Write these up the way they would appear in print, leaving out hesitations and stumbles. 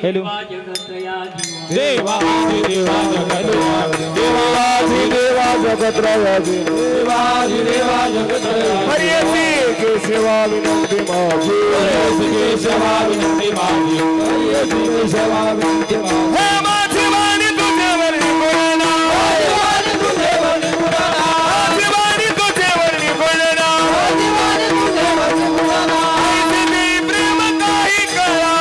Hello देवाधि देवा जगत्रयाधि देवाधि देवा जगत्रयाधि हरियसी केशवा विनंती माझी हरियसी केशवा विनंती माझी हरियसी केशवा विनंती माझी हे माझी वाणी तुझ्यावर निघोना माझी वाणी तुझ्यावर निघोना माझी वाणी तुझ्यावर निघोना माझी वाणी तुझ्यावर निघोना ऐसे प्रेम काही कळा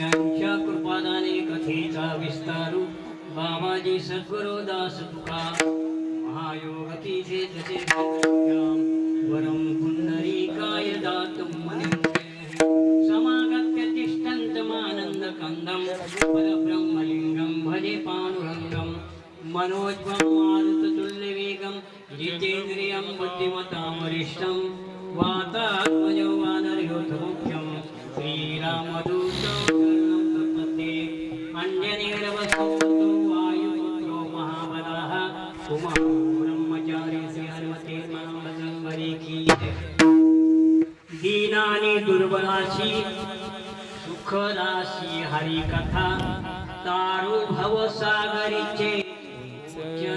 यांच्या कृपादाने कथेचा विस्तारू बाबाजी सद्गुरुदास तुका महायोगतीचे जसे वरम पुंडरीकाय दातुं समागत्य तिष्ठन्तमानंद कंदम परब्रह्मलिंगम भजे पांडुरंगम मनोज्वं मारुततुल्यवेगं जितेन्द्रियं बुद्धिमतां वरिष्ठं वातात्मजो वानरयोधमुख्यं श्रीरामदूतं शरणं प्रपद्ये अन्यनिर्वसतो वायुपुत्रो महाबलः कुमारो ब्रह्मचारी श्री हनुमते मामलंबरी की दीनानि दुर्बलाशी सुखदासी हरिकथा तारू भवसागरीचे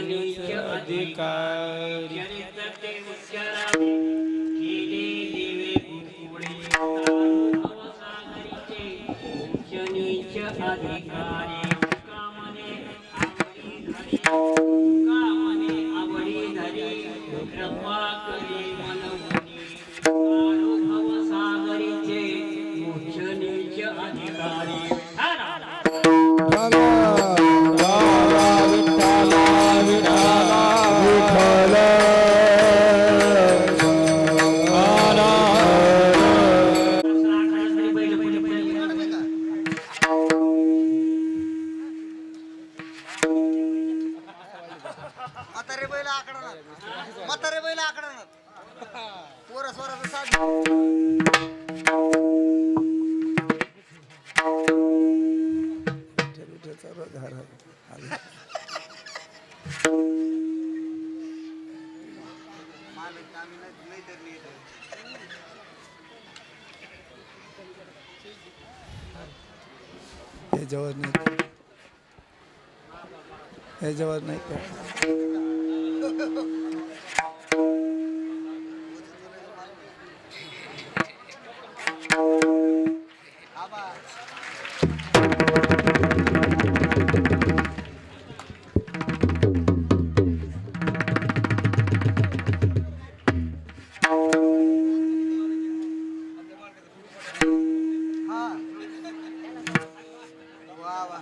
नीच अधिकारी चरित्र ते उच्चारावे केले देवे पुढे तारू भवसागरीचे नीच अधिकारी कामने आवडी धरी कृपा करी मनमुनी तारू भवसागरीचे नीच अधिकारी म्हातारे बैल आकडणार पोरं स्वराचं साथ ह्याच्यावर नाही का वा वा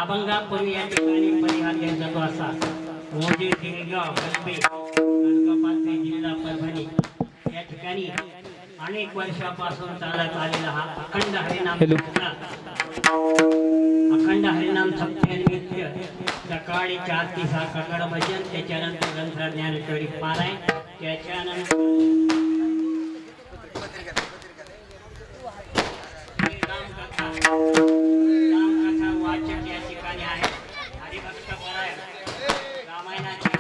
अभंगापूर्वी या ठिकाणी परिहार घ्यायचा तो असा मोदी देगाव गलबे गणगोपालपेठ जिल्हा परभणी या ठिकाणी अनेक वर्षापासून चालत आलेला हा अखंड हरिनाम सप्ताहानिमित्त सकाळी 4 ते 6 ककड भजन, त्याच्यानंतर ग्रंथ ज्ञानेश्वरी पारायण, त्याच्यानंतर रामकथा वाचक या ठिकाणी आहे. हरिभक्त पारायण रामायणाचे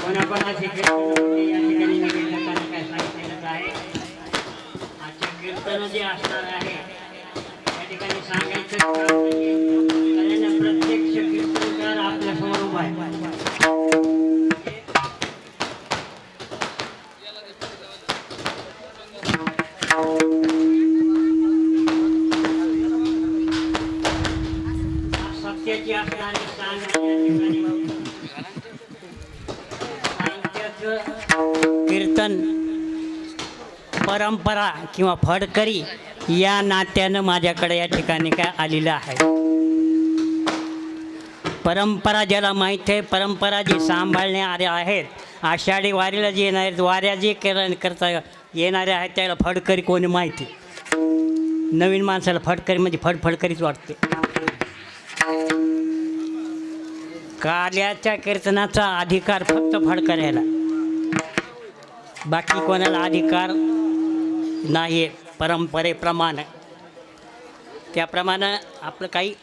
कोणाकोणाचे या ठिकाणी निवेदकांना काय सांगितलेलं आहे. आजचे कीर्तन जे असणार आहे या ठिकाणी सांगायचं कारण प्रत्यक्ष कीर्तनकार आपल्या समोर उभा आहे. सत्याची असणारी कीर्तन परंपरा किंवा फडकरी या नात्यानं माझ्याकडे या ठिकाणी काय आलेलं आहे. परंपरा ज्याला माहीत आहे, परंपरा जी सांभाळणारे आहेत, आषाढी वारीला जे येणार आहेत, वाऱ्या जे करता येणारे आहेत त्याला फडकरी कोणी माहिती. नवीन माणसाला फडकरी म्हणजे फडकरीच वाटते. काल्याच्या कीर्तनाचा अधिकार फक्त फडकऱ्याला, बाकी कोणाला अधिकार नाही. परंपरेप्रमाणे त्याप्रमाणे आपलं काही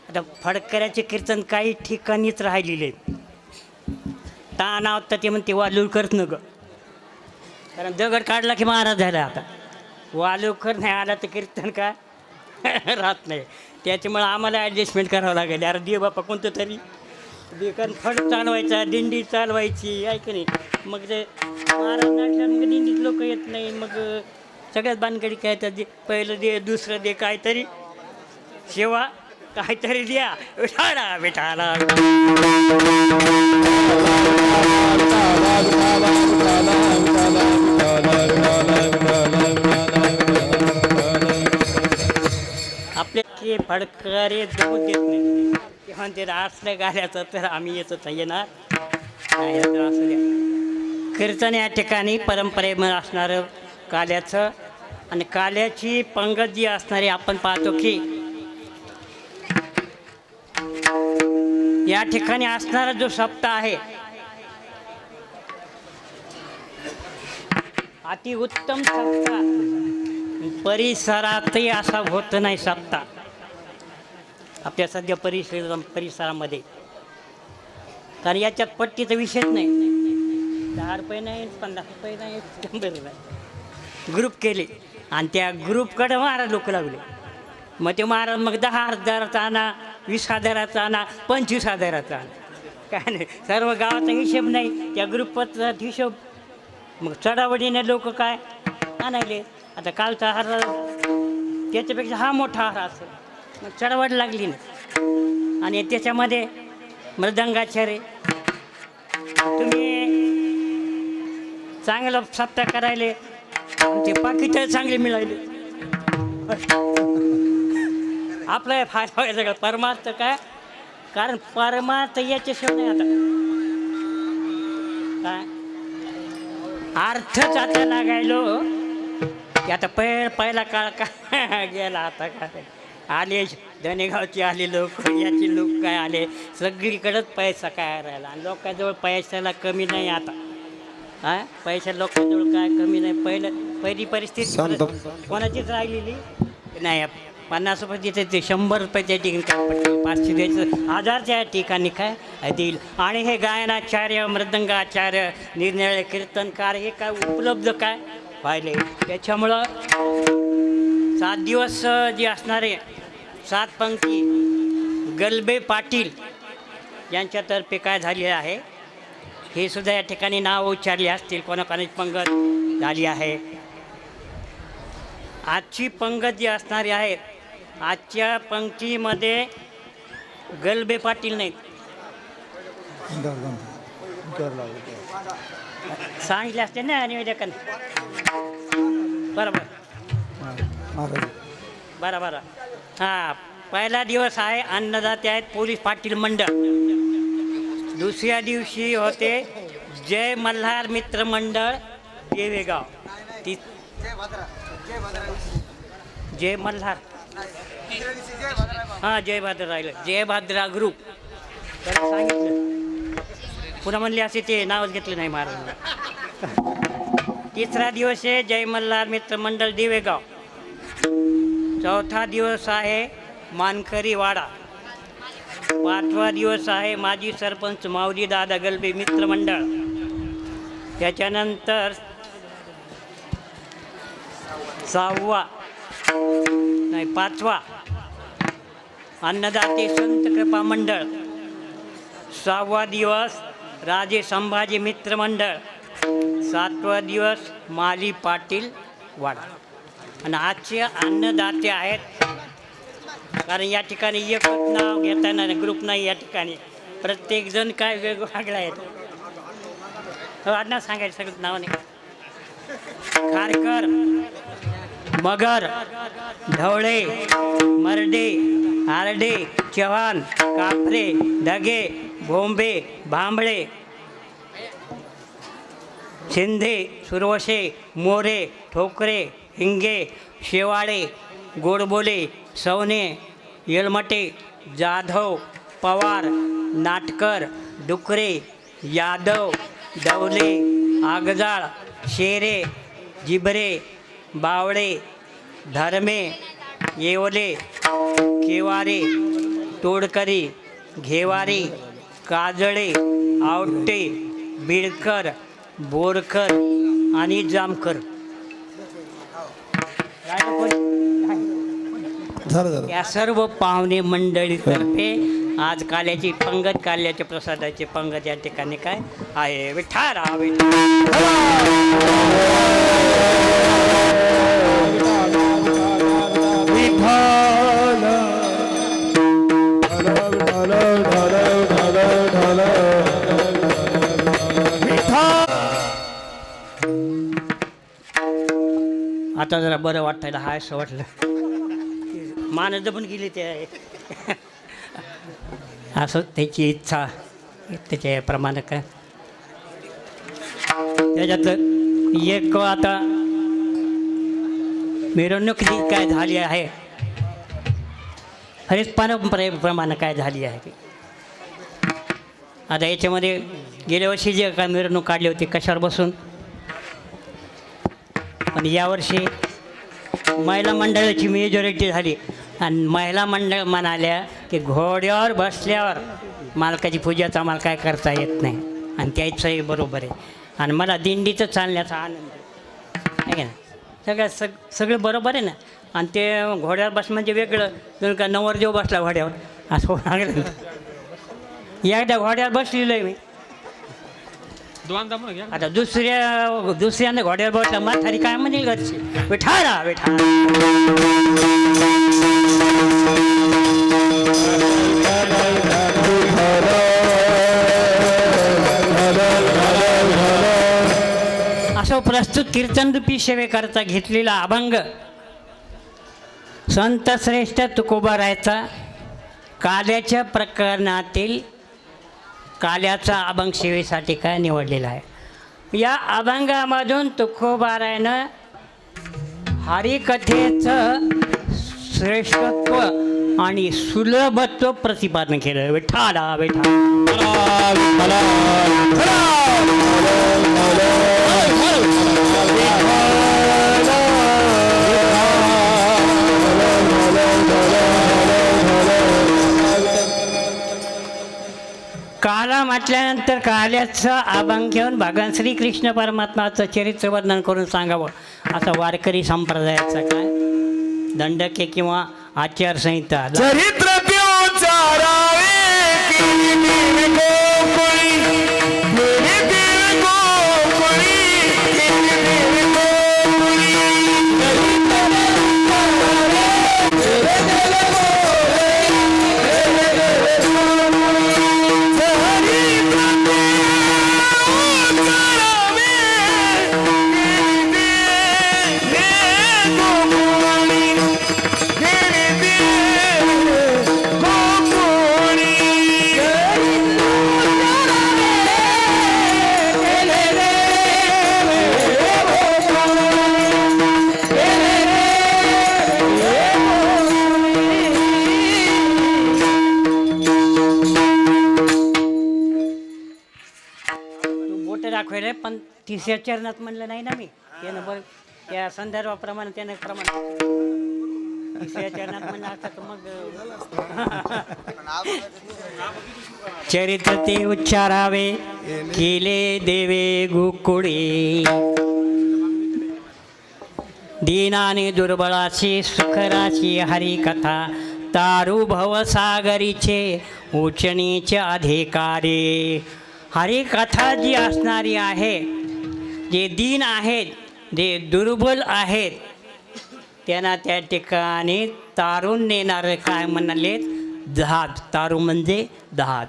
आता फडकऱ्याचे कीर्तन काही ठिकाणीच राहिलेले ताना होतं ते म्हणते वालुळकर न ग, कारण दगड काढला की महाराज झाला. आता वालुळकर नाही आला तर कीर्तन काय राहत नाही. त्याच्यामुळे आम्हाला ॲडजस्टमेंट करावं लागेल. अरे दे बापा कोणतं तरी कारण फड चालवायचा, दिंडी चालवायची आहे की नाही. मग ते महाराज नाटल्या मग दिंडीत लोक येत नाही. मग सगळ्यात बानगडी काय तर दे, पहिलं दे, दुसरं दे, काहीतरी सेवा काहीतरी द्या. विठाला विठाला आपले की फडकरे जगू देत नाही. तेव्हा ते असल्या गाड्याचं तर आम्ही येतो येणार नाही. असं द्या. कीर्तन या ठिकाणी परंपरेमध्ये असणारं काल्याचं आणि काल्याची पंगत जी असणारी आपण पाहतो की या ठिकाणी असणारा जो सप्ताह आहे अतिउत्तम सप्ताह. परिसरातही असा होत नाही सप्ताह आपल्या सध्या परिसरामध्ये. कारण याच्यात पट्टीचा विषयच नाही. 10 रुपये नाही, 50 रुपये नाही, 100 नाही. ग्रुप केले आणि त्या ग्रुपकडे महाराज लोक लागले. मग ते महाराज मग 10,000चा आणा, 20,000चा आणा, 25,000चा आणा. काय नाही, सर्व गावाचा हिशोब नाही, त्या ग्रुपचा हिशोब. मग चढावडीने लोक काय आणायले. आता कालचा हार त्याच्यापेक्षा हा मोठा हार असेल, मग चढवड लागली ना. आणि त्याच्यामध्ये मृदंगाचार्य तुम्ही चांगलं सप्ताह करायले, आमचे पाकिट चांगले मिळाले. आपलं फायदा व्हायचं का परमार्थ काय. कारण परमार्थ याच्याशिवाय नाही. आता काय अर्थच आता लागायलो की आता पहिला काळ काय गेला. आता काय आले धनेगावचे आले लोक, याचे लोक काय आले, सगळीकडंच पैसा काय राहिला. आणि लोकांजवळ पैशाला कमी नाही आता. पैसा लोकांजवळ काय कमी नाही. पहिली परिस्थिती कोणाचीच राहिलेली नाही. 50 रुपये देते ते 100 रुपयाच्या ठिकाणी काय पडते, 500 द्यायचं, 1000च्या ठिकाणी काय देईल. आणि हे गायनाचार्य, मृदंगाचार्य, निरनिराळे कीर्तनकार हे काय उपलब्ध काय व्हायले. त्याच्यामुळं 7 दिवस जे असणारे 7 पंक्ती गलबे पाटील यांच्यातर्फे काय झाले आहे हे सुद्धा या ठिकाणी नाव उच्चारले असतील. कोणाकोणाची पंगत झाली आहे. आजची पंगत जी असणारी आहे, आजच्या पंक्तीमध्ये गलबे पाटील नाहीत. सांगितले असते ना निवेदकान. बरोबर बरं. हां, पहिला दिवस आहे अन्नदाते आहेत पोलीस पाटील मंडळ. दुसऱ्या दिवशी होते जय मल्हार मित्र मंडळ देवेगाव. ती जय मल्हार हां जय भाद्रा राहिलं. जय भाद्रा ग्रुप त्याला सांगितलं. पुन्हा म्हणले असे ते नावच घेतलं नाही महाराजांना. तिसरा दिवस आहे जय मल्हार मित्र मंडळ देवेगाव. चौथा दिवस आहे मानकरी वाडा. पाचवा दिवस आहे माजी सरपंच माऊली दादा गलबे मित्रमंडळ. त्याच्यानंतर पाचवा अन्नदाते संत कृपा मंडळ. 6वा दिवस राजे संभाजी मित्रमंडळ. 7वा दिवस माली पाटील वाडा. आणि आजचे अन्नदाते आहेत कारण या ठिकाणी एकच नाव घेताना ग्रुप नाही. या ठिकाणी प्रत्येकजण काय वेगवेगळं आहेत. आडनाव सांगायचं सगळं नाव नाही. खारकर, मगर, ढवळे, मर्डे, आरडे, चव्हाण, काफरे, ढगे, भोंबे, भांबळे, शिंदे, सुरवशे, मोरे, ठोकरे, हिंगे, शेवाळे, गोडबोले, सवने, येलमटे, जाधव, पवार, नाटकर, डुकरे, यादव, डवले, आगजाळ, शेरे, जिबरे, बावळे, धर्मे, येवले, केवारे, तोडकरी, घेवारी, काजळे, आवटे, बिडकर, बोरकर आणि जामकर. या सर्व पाहुणे मंडळीतर्फे आज काल्याची पंगत, काल्याच्या प्रसादाची पंगत या ठिकाणी काय आहे. विठारा आता जरा बरं वाटायला हाय असं वाटलं. मानस पण गेली ते असं त्याची इच्छा त्याच्याप्रमाणे काय. त्याच्यातलं एक आता मिरवणूक जी काय झाली आहे हरेच परंपरेप्रमाणे काय झाली आहे की आता याच्यामध्ये गेल्या वर्षी जे काय मिरवणूक काढली होती कशावर बसून. पण यावर्षी महिला मंडळाची मेजॉरिटी झाली आणि महिला मंडळ म्हणाल्या की घोड्यावर बसल्यावर मालकाची पूजाचा आम्हाला काय करता येत नाही आणि त्याचंही बरोबर आहे. आणि मला दिंडीचं चालण्याचा आनंद आहे ना. सगळं बरोबर आहे ना. आणि ते घोड्यावर बस म्हणजे वेगळं. जर का नवरदेव बसला घोड्यावर असं लागलं. एकदा घोड्यावर बसलेलो आहे मी. आता दुसऱ्याने घोड्यावर बसला म्हातारी काय म्हणेल घरची विठारा विठारा. असं प्रस्तुत कीर्तनरूपी सेवेकरता घेतलेला अभंग संत श्रेष्ठ तुकोबारायचा काल्याच्या प्रकरणातील काल्याचा अभंग सेवेसाठी काय निवडलेला आहे. या अभंगामधून तुकोबारायनं हरिकथेचं श्रेष्ठत्व आणि सुलभत्व प्रतिपादन केलं. विठाला काला म्हटल्यानंतर काल्याचं अभंग घेऊन भगवान श्रीकृष्ण परमात्माचं चरित्र वर्णन करून सांगावं असा वारकरी संप्रदायाचा काय दंडके किंवा आचारसंहिता. चरित्र दाखवले पण तिसऱ्या चरणात म्हणलं नाही ना मी त्यानं बरं त्या संदर्भाप्रमाणे त्यानं प्रमाण तिसऱ्या चरणात म्हणलं असतं तर मग चरित्र ते उच्चारावे केले देवे गोकुळे दीनाने दुर्बळाची सुखराची हरिकथा तारू भवसागरीचे उचनीचे अधिकारी. हरिकथा जी असणारी आहे, जे दीन आहेत, जे दुर्बल आहेत, त्यांना त्या ठिकाणी तारून नेणारे काय म्हणाले जहाज. तारू म्हणजे जहाज.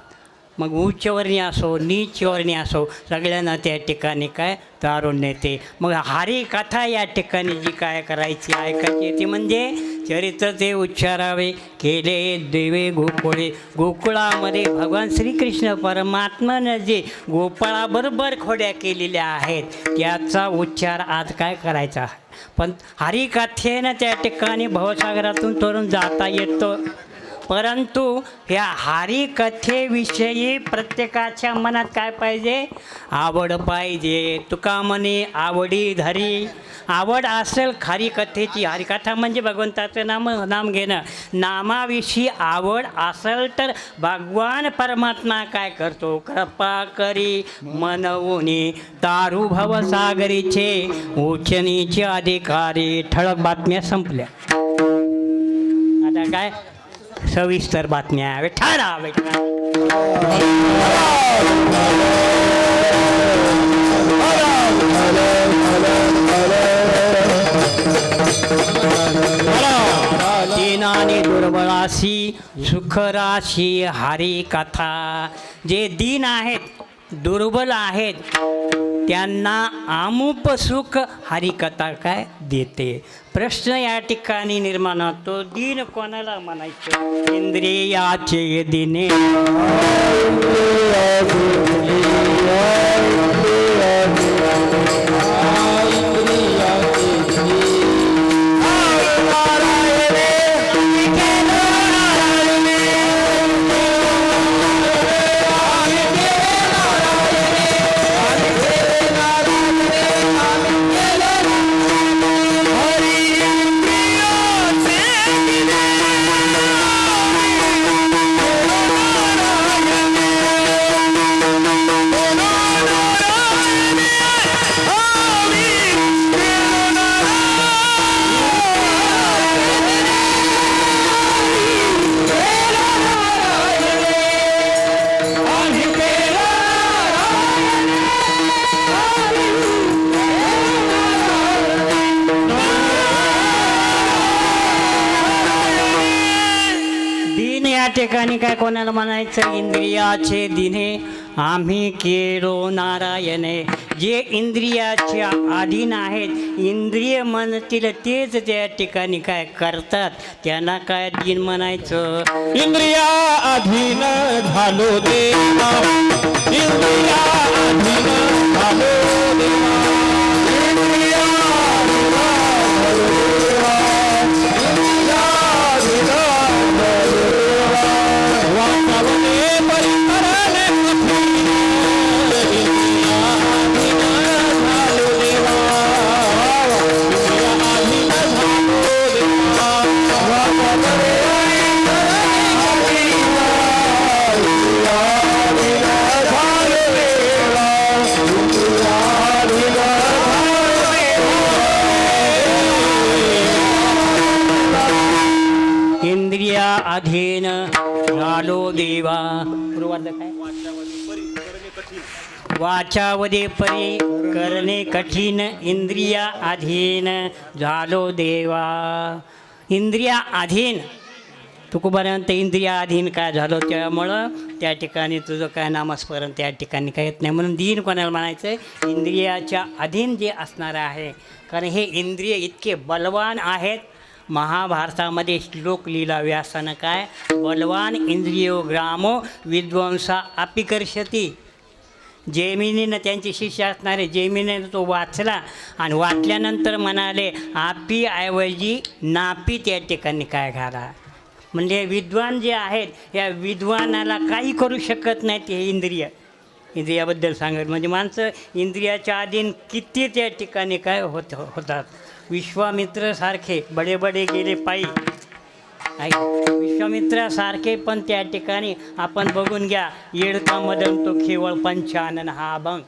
मग उच्चवर्णीय असो नीचवर्णीय असो सगळ्यांना त्या ठिकाणी काय तारून नेते. मग हरिकथा या ठिकाणी जी काय करायची ऐकायची ती म्हणजे चरित्र ते उच्चारावे केले देवे गोकुळे. गोकुळामध्ये भगवान श्रीकृष्ण परमात्म्यानं जे गोपाळाबरोबर खोड्या केलेल्या आहेत त्याचा उच्चार आज काय करायचा. पण हरिकथेनं त्या ठिकाणी भवसागरातून तरुण जाता येतं. परंतु ह्या हरिकथेविषयी प्रत्येकाच्या मनात काय पाहिजे आवड पाहिजे. तुका म्हणे आवडी धरी. आवड असेल हरिकथेची. हरिकथा म्हणजे भगवंताचं नाम घेणं. नामाविषयी आवड असेल तर भगवान परमात्मा काय करतो कृपा करी मनवुनी तारू भवसागरीचे उचनीचे अधिकारी. ठळक बातम्या संपल्या. आता काय सविस्तर बातम्या. विठाळा विठाळा. दीनाने दुर्बळाशी सुखराशी हरिकथा. जे दीन आहेत दुर्बल आहेत त्यांना अमुप सुख हरिकथा काय देते. प्रश्न या ठिकाणी निर्माण होतो दीन कोणाला म्हणायचं. इंद्रियाचे दिने ठिकाणी काय कोणाला म्हणायचं इंद्रियाचे दिने आम्ही केलो नारायणे. जे इंद्रियाच्या अधीन आहेत इंद्रिय म्हणतील तेच त्या ठिकाणी काय करतात त्यांना काय दिन म्हणायचं. इंद्रिया अधीन झालो देवा. इंद्रिया अधीन झालो देवा. इंद्रिया अधीन झालो देवा. इंद्रिया अधीन झालो देवा. वातावने परिकरणे कठीण. इंद्रिया अधीन झालो देवा. इंद्रिया अधीन झालो देवा. वातावने इंद्रिया अधीन झालो देवा. वाचावदे परी करणे कठीण. इंद्रिया अधीन झालो देवा. इंद्रिया अधीन तुकोबापर्यंत इंद्रिया अधीन काय झालं त्यामुळं त्या ठिकाणी तुझं काय नामस्मरण त्या ठिकाणी काय येत नाही. म्हणून दीन कोणाला म्हणायचं इंद्रियाच्या अधीन जे असणारं आहे. कारण हे इंद्रिय इतके बलवान आहेत. महाभारतामध्ये श्लोक लिहिला व्यासानं काय बलवान इंद्रियो ग्रामो विद्वांसा अपिकर्षती. जैमिनीनं त्यांचे शिष्य असणारे जैमिनीनं तो वाचला आणि वाचल्यानंतर म्हणाले आपी ऐवजी नापी त्या ठिकाणी काय घाला. म्हणजे विद्वान जे आहेत या विद्वानाला काही करू शकत नाहीत हे इंद्रिय. इंद्रियाबद्दल सांगत म्हणजे माणसं इंद्रियाच्या अधीन किती त्या ठिकाणी काय होतात. विश्वामित्रसारखे बडे बडे गेले पायी, विश्वामित्रासारखे पण त्या ठिकाणी आपण बघून घ्या. येडका मदन तो केवळ पंचानन हा अभंग,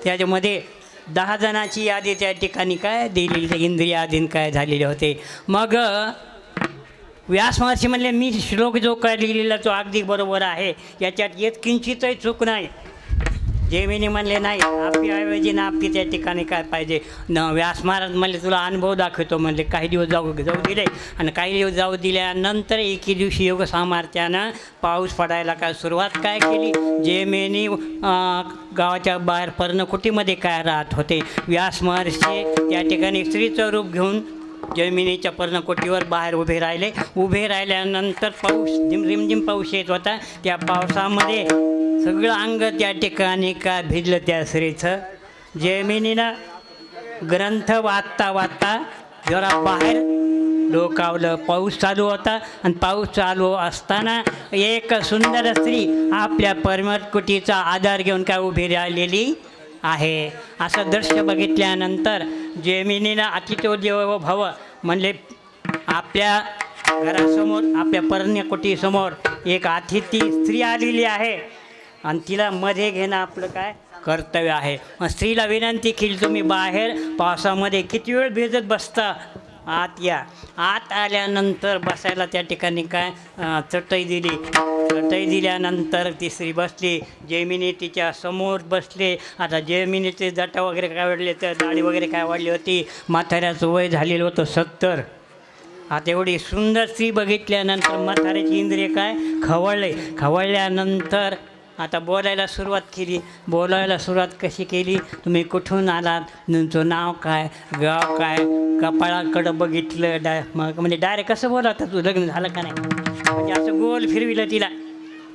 त्याच्यामध्ये 10 जणांची यादी त्या ठिकाणी काय दिलेली, इंद्रियाधीन काय झालेले होते. मग व्यास महर्षी म्हणले मी श्लोक जो काय लिहिलेला तो अगदी बरोबर आहे, याच्यात येत किंचितही चूक नाही. जेमिनी म्हणले नाही, आपली ऐवजी ना आपली त्या ठिकाणी काय पाहिजे व्यास महाराज म्हणले तुला अनुभव दाखवतो म्हणले. काही दिवस जाऊ दिले आणि काही दिवस जाऊ दिल्यानंतर एके दिवशी योग सामर्थ्यानं पाऊस पडायला काय सुरुवात काय केली. जेमिनी गावाच्या बाहेर पर्णकुटीमध्ये काय राहत होते. व्यास महर्षी त्या ठिकाणी स्त्रीचं रूप घेऊन जमिनीच्या पर्णकोटीवर बाहेर उभे राहिले. उभे राहिल्यानंतर पाऊस रिमझिम पाऊस येत होता. त्या पावसामध्ये सगळं अंग त्या ठिकाणी काय भिजलं त्या स्त्रीचं. जमिनीनं ग्रंथ वाचता वाचता जरा बाहेर डोकावलं. पाऊस चालू होता आणि पाऊस चालू असताना एक सुंदर स्त्री आपल्या पर्णकुटीचा आधार घेऊन काय उभी राहिलेली आहे. असं दृश्य बघितल्यानंतर जेमिनीनं अतिथो देवो भव म्हणले आपल्या घरासमोर आपल्या पर्णकुटीसमोर एक अतिथी स्त्री आलेली आहे आणि तिला मध्ये घेणं आपलं काय कर्तव्य आहे. मग स्त्रीला विनंती केली तुम्ही बाहेर पावसामध्ये किती वेळ भिजत बसता, आत या. आत आल्यानंतर बसायला त्या ठिकाणी काय चटई दिली. चटई दिल्यानंतर ती स्त्री बसली. जेमिनी तिच्या समोर बसले. आता जेमिनीचे जटा वगैरे काय वाढले तर दाढी वगैरे काय वाढली होती. म्हाताऱ्याचं वय झालेलं होतं 70. आता एवढी सुंदर स्त्री बघितल्यानंतर म्हाताऱ्याची इंद्रिय काय खवळल्यानंतर आता बोलायला सुरुवात केली. बोलायला सुरुवात कशी केली, तुम्ही कुठून आलात, तुमचं नाव काय, गाव काय, कपाळाकडं बघितलं मग म्हणजे डायरेक्ट कसं बोला तुझं लग्न झालं का नाही, म्हणजे असं गोल फिरविलं तिला.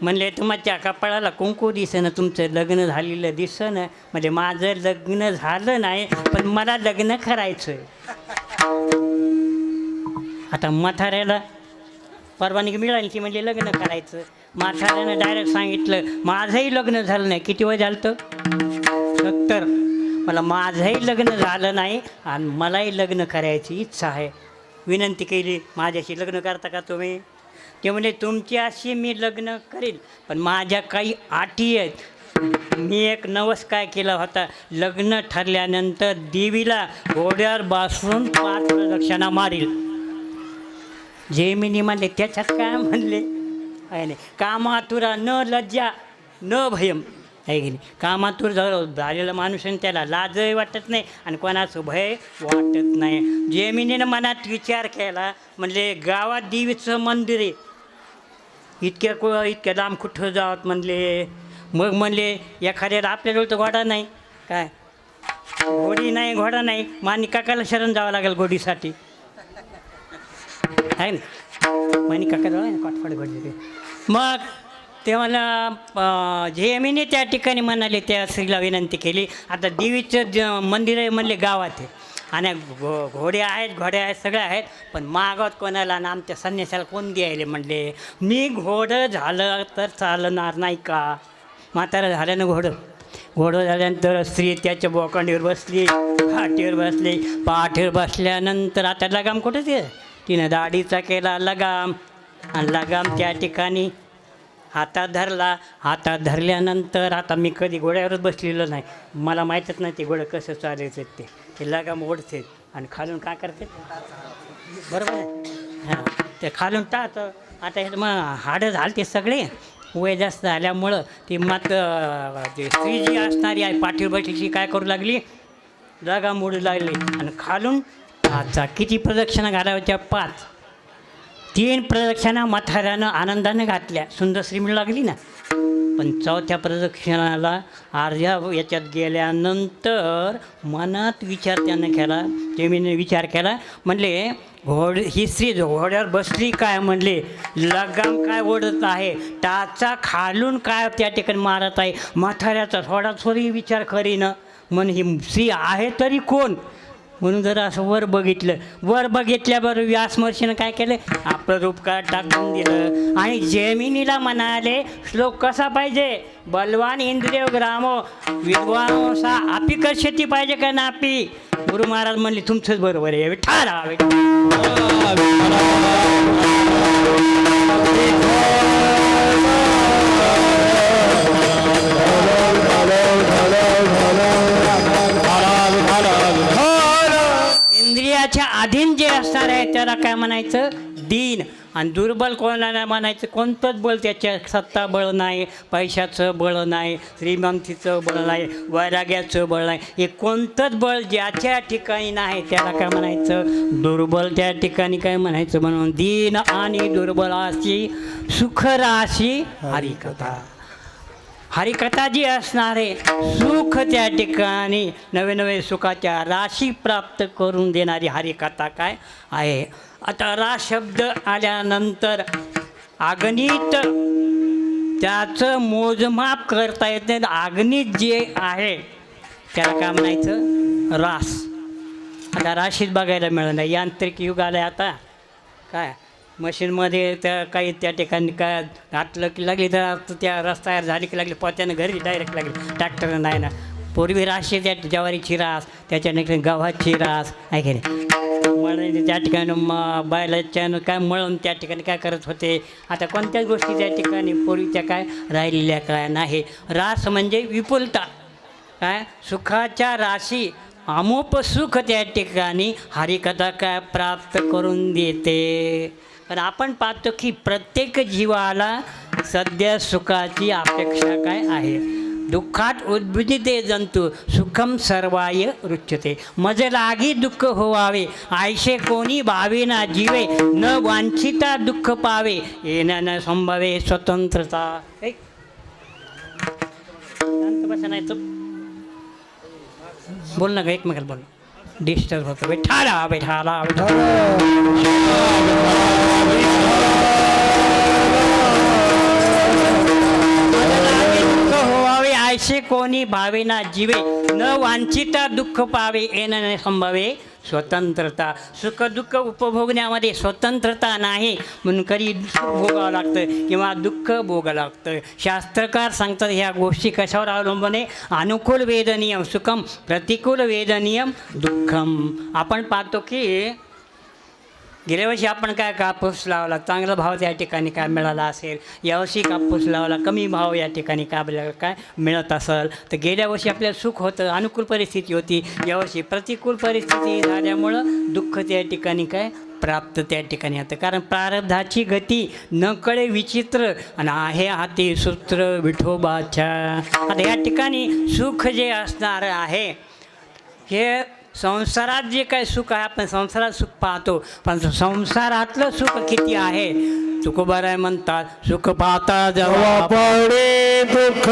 म्हणले तुमच्या कपाळाला कुंकू दिसेना, तुमचं लग्न झालेलं दिसेना. म्हणजे माझं लग्न झालं नाही पण मला लग्न करायचं आहे. आता म्हाताऱ्याला परवानगी मिळाली ती म्हणजे लग्न करायचं. म्हाताऱ्यानं डायरेक्ट सांगितलं माझंही लग्न झालं नाही. किती वय झालं तर 70. मला माझंही लग्न झालं नाही आणि मलाही लग्न करायची इच्छा आहे. विनंती केली माझ्याशी लग्न करता का तुम्ही. ते म्हणजे तुमची अशी मी लग्न करील पण माझ्या काही अटी आहेत. मी एक नवस काय केला होता, लग्न ठरल्यानंतर देवीला घोड्यावर बसून 5 प्रदक्षिणा मारील. जेमिनी म्हणले त्याच्यात काय म्हणले आहे नाही, कामातुरा न लज्जा न भयम आहे की नाही. कामातूर झालेला माणूस आणि त्याला लाजही वाटत नाही आणि कोणाचं भय वाटत नाही. जेमिनीनं मनात विचार केला म्हणले गावात देवीचं मंदिर आहे, इतक्या लांब कुठं जावत म्हणले. मग म्हणले एखाद्याला आपल्याजवळ तर घोडा नाही काय, घोडी नाही घोडा नाही, मानी काकाला शरण जावं लागेल घोडीसाठी आहे ना. मानी काका जावं ना कटफड घोडी. मग ते मला जेमिनी त्या ठिकाणी म्हणाले त्या स्त्रीला विनंती केली. आता देवीचं मंदिर आहे म्हणले गावात आहे आणि घोडे आहेत सगळे आहेत पण मागवत कोणाला ना आमच्या संन्यासाला कोण द्यायले म्हणले. मी घोडं झालं तर चालणार नाही का. म्हातारा झाल्यानं घोडं झाल्यानंतर स्त्री त्याच्या बोकांडीवर बसली, पाठीवर बसली. पाठीवर बसल्यानंतर आता लगाम कुठं ते तिनं दाढीचा केला लगाम आणि लगाम त्या ठिकाणी हातात धरला. हातात धरल्यानंतर आता मी कधी घोड्यावरच बसलेलो नाही, मला माहीतच नाही ते घोडं कसं चालायचं. ते लगाम ओढते आणि खालून काय करते बरोबर आहे हां, ते खालून टाळत. आता हे मग हाडं झाले ते सगळे वय जास्त झाल्यामुळं ती मात्र ते स्त्री जी असणारी आहे पाठीवर बसलीची काय करू लागली, लगाम ओढू लागली आणि खालून हातचा किती प्रदक्षिणा घालायच्या 5. 3 प्रदक्षिणा म्हाताऱ्यानं आनंदाने घातल्या, सुंदर श्री मिळू लागली ना. पण 4थ्या प्रदक्षिणाला अर्ध्या याच्यात गेल्यानंतर मनात विचार त्यानं केला. जेमिनीने विचार केला म्हणले ही स्त्री घोड्यावर बसली काय म्हणले, लगाम काय ओढत आहे, टाचा खालून काय त्या ठिकाणी मारत आहे. म्हाताऱ्याचा थोडी विचार करीनं म्हण ही स्त्री आहे तरी कोण. म्हणून जर असं वर बघितल्याबरोबर व्यास महर्षीनं काय केलं, आपलं रूप टाकून दिलं आणि जमिनीला म्हणाले श्लोक कसा पाहिजे, बलवान इंद्रिय ग्रामो विद्वानो सा आपी कशती पाहिजे का नापी. गुरु महाराज म्हणले तुमचंच बरोबर आहे. विठ्ठला इंद्रियाच्या अधीन जे असणार आहे त्याला काय म्हणायचं, दीन. आणि दुर्बल कोणाला म्हणायचं, कोणतंच बळ त्याच्या सत्ता बळ नाही, पैशाचं बळ नाही, श्रीमंतीचं बळ नाही, वैराग्याचं बळ नाही, हे कोणतंच बळ ज्याच्या ठिकाणी नाही त्याला काय म्हणायचं, दुर्बल. त्या ठिकाणी काय म्हणायचं, म्हणून दीन आणि दुर्बलाची सुखराशी हरिकथा. हरिकथा जी असणार आहे, सुख त्या ठिकाणी नवे नवे सुखाच्या राशी प्राप्त करून देणारी हरिकथा काय आहे. आता रा शब्द आल्यानंतर अगणित त्याचं मोजमाप करता येत नाही. अगणित जे आहे त्याला काय म्हणायचं, रास. आता राशीत बघायला मिळत नाही, यांत्रिक युग आलं आहे आता. काय मशीनमध्ये त्या काही त्या ठिकाणी काय घातलं की लागली तर त्या रस तयार झाली की लागली पोत्यानं घरी डायरेक्ट लागली, ट्रॅक्टरनं नाही ना. पूर्वी राशी त्या ज्वारीची रास, त्याच्यानंतर गव्हाची रास आहे की नाही, मळणी त्या ठिकाणी बैलाच्यानं काय मळून त्या ठिकाणी काय करत होते. आता कोणत्याच गोष्टी त्या ठिकाणी पूर्वीच्या काय राहिलेल्या काय नाही. रास म्हणजे विपुलता, काय सुखाच्या राशी, अमोप सुख त्या ठिकाणी हरिकथा काय प्राप्त करून देते. पण आपण पाहतो की प्रत्येक जीवाला सध्या सुखाची अपेक्षा काय आहे. दुःखात उद्भुजिते जंतू सुखम सर्वाय रुच्यते. मज लागी दुःख होवावे आयशे कोणी भावेना जीवे, न वांछिता दुःख पावे येन न संभवे स्वतंत्रता. शांत बसा नाही तर बोल ना ग, एकमेकाला बोल, डिस्टर्ब होतं. बैठाला बैठाला होवावे आयशे कोणी भावेना जीवे, न वांछिता दुःख पावे येन न संभवे स्वतंत्रता. सुख दुःख उपभोगण्यामध्ये स्वतंत्रता नाही, म्हणून कधी सुख भोगावं लागतं किंवा दुःख भोगावं लागतं. शास्त्रकार सांगतात ह्या गोष्टी कशावर अवलंबून आहे, अनुकूल वेदनियम सुखम, प्रतिकूल वेदनियम दुःखम. आपण पाहतो की गेल्या वर्षी आपण काय कापूस लावला, चांगला भाव त्या ठिकाणी काय मिळाला असेल, यावर्षी कापूस लावला कमी भाव या ठिकाणी काय मिळत असेल, तर गेल्या वर्षी आपल्याला सुख होतं, अनुकूल परिस्थिती होती. यावर्षी प्रतिकूल परिस्थिती झाल्यामुळं दुःख त्या ठिकाणी काय प्राप्त त्या ठिकाणी होतं. कारण प्रारब्धाची गती न कळे विचित्र आणि आहे हाती सूत्र विठोबाच्या. आता या ठिकाणी सुख जे असणार आहे हे संसारात जे काही सुख आहे, आपण संसारात सुख पाहतो, पण संसारातलं सुख किती आहे. तुकोबाराय म्हणतात, सुख पाहता जेव्हा पडे दुःख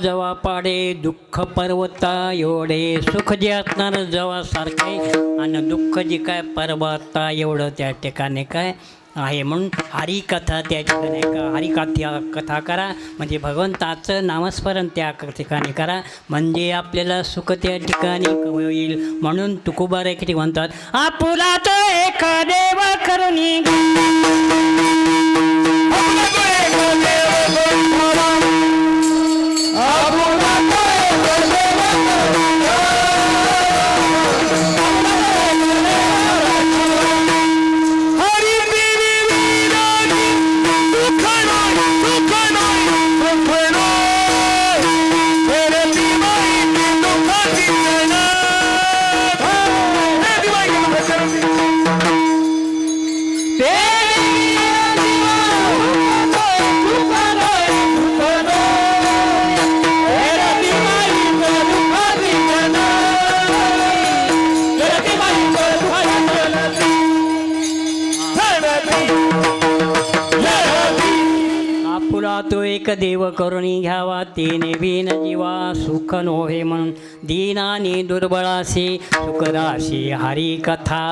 जवा पाडे दुःख पर्वता एवढे, सुख जे असणार जवा सारखे आणि दुःख जे काय पर्वता एवढं त्या ठिकाणी काय आहे. म्हणून हरिकथा त्या ठिकाणी कथा करा, म्हणजे भगवंताचं नामस्मरण त्या ठिकाणी करा, म्हणजे आपल्याला सुख त्या ठिकाणी होईल. म्हणून तुकोबार किती म्हणतात, आपुला तो एक देव करुणी तो एक देव करुणी घ्यावा तेने बिन जीवा सुख नोहे म्हणून दीनानी दुर्बळासी सुखराशी हरिकथा.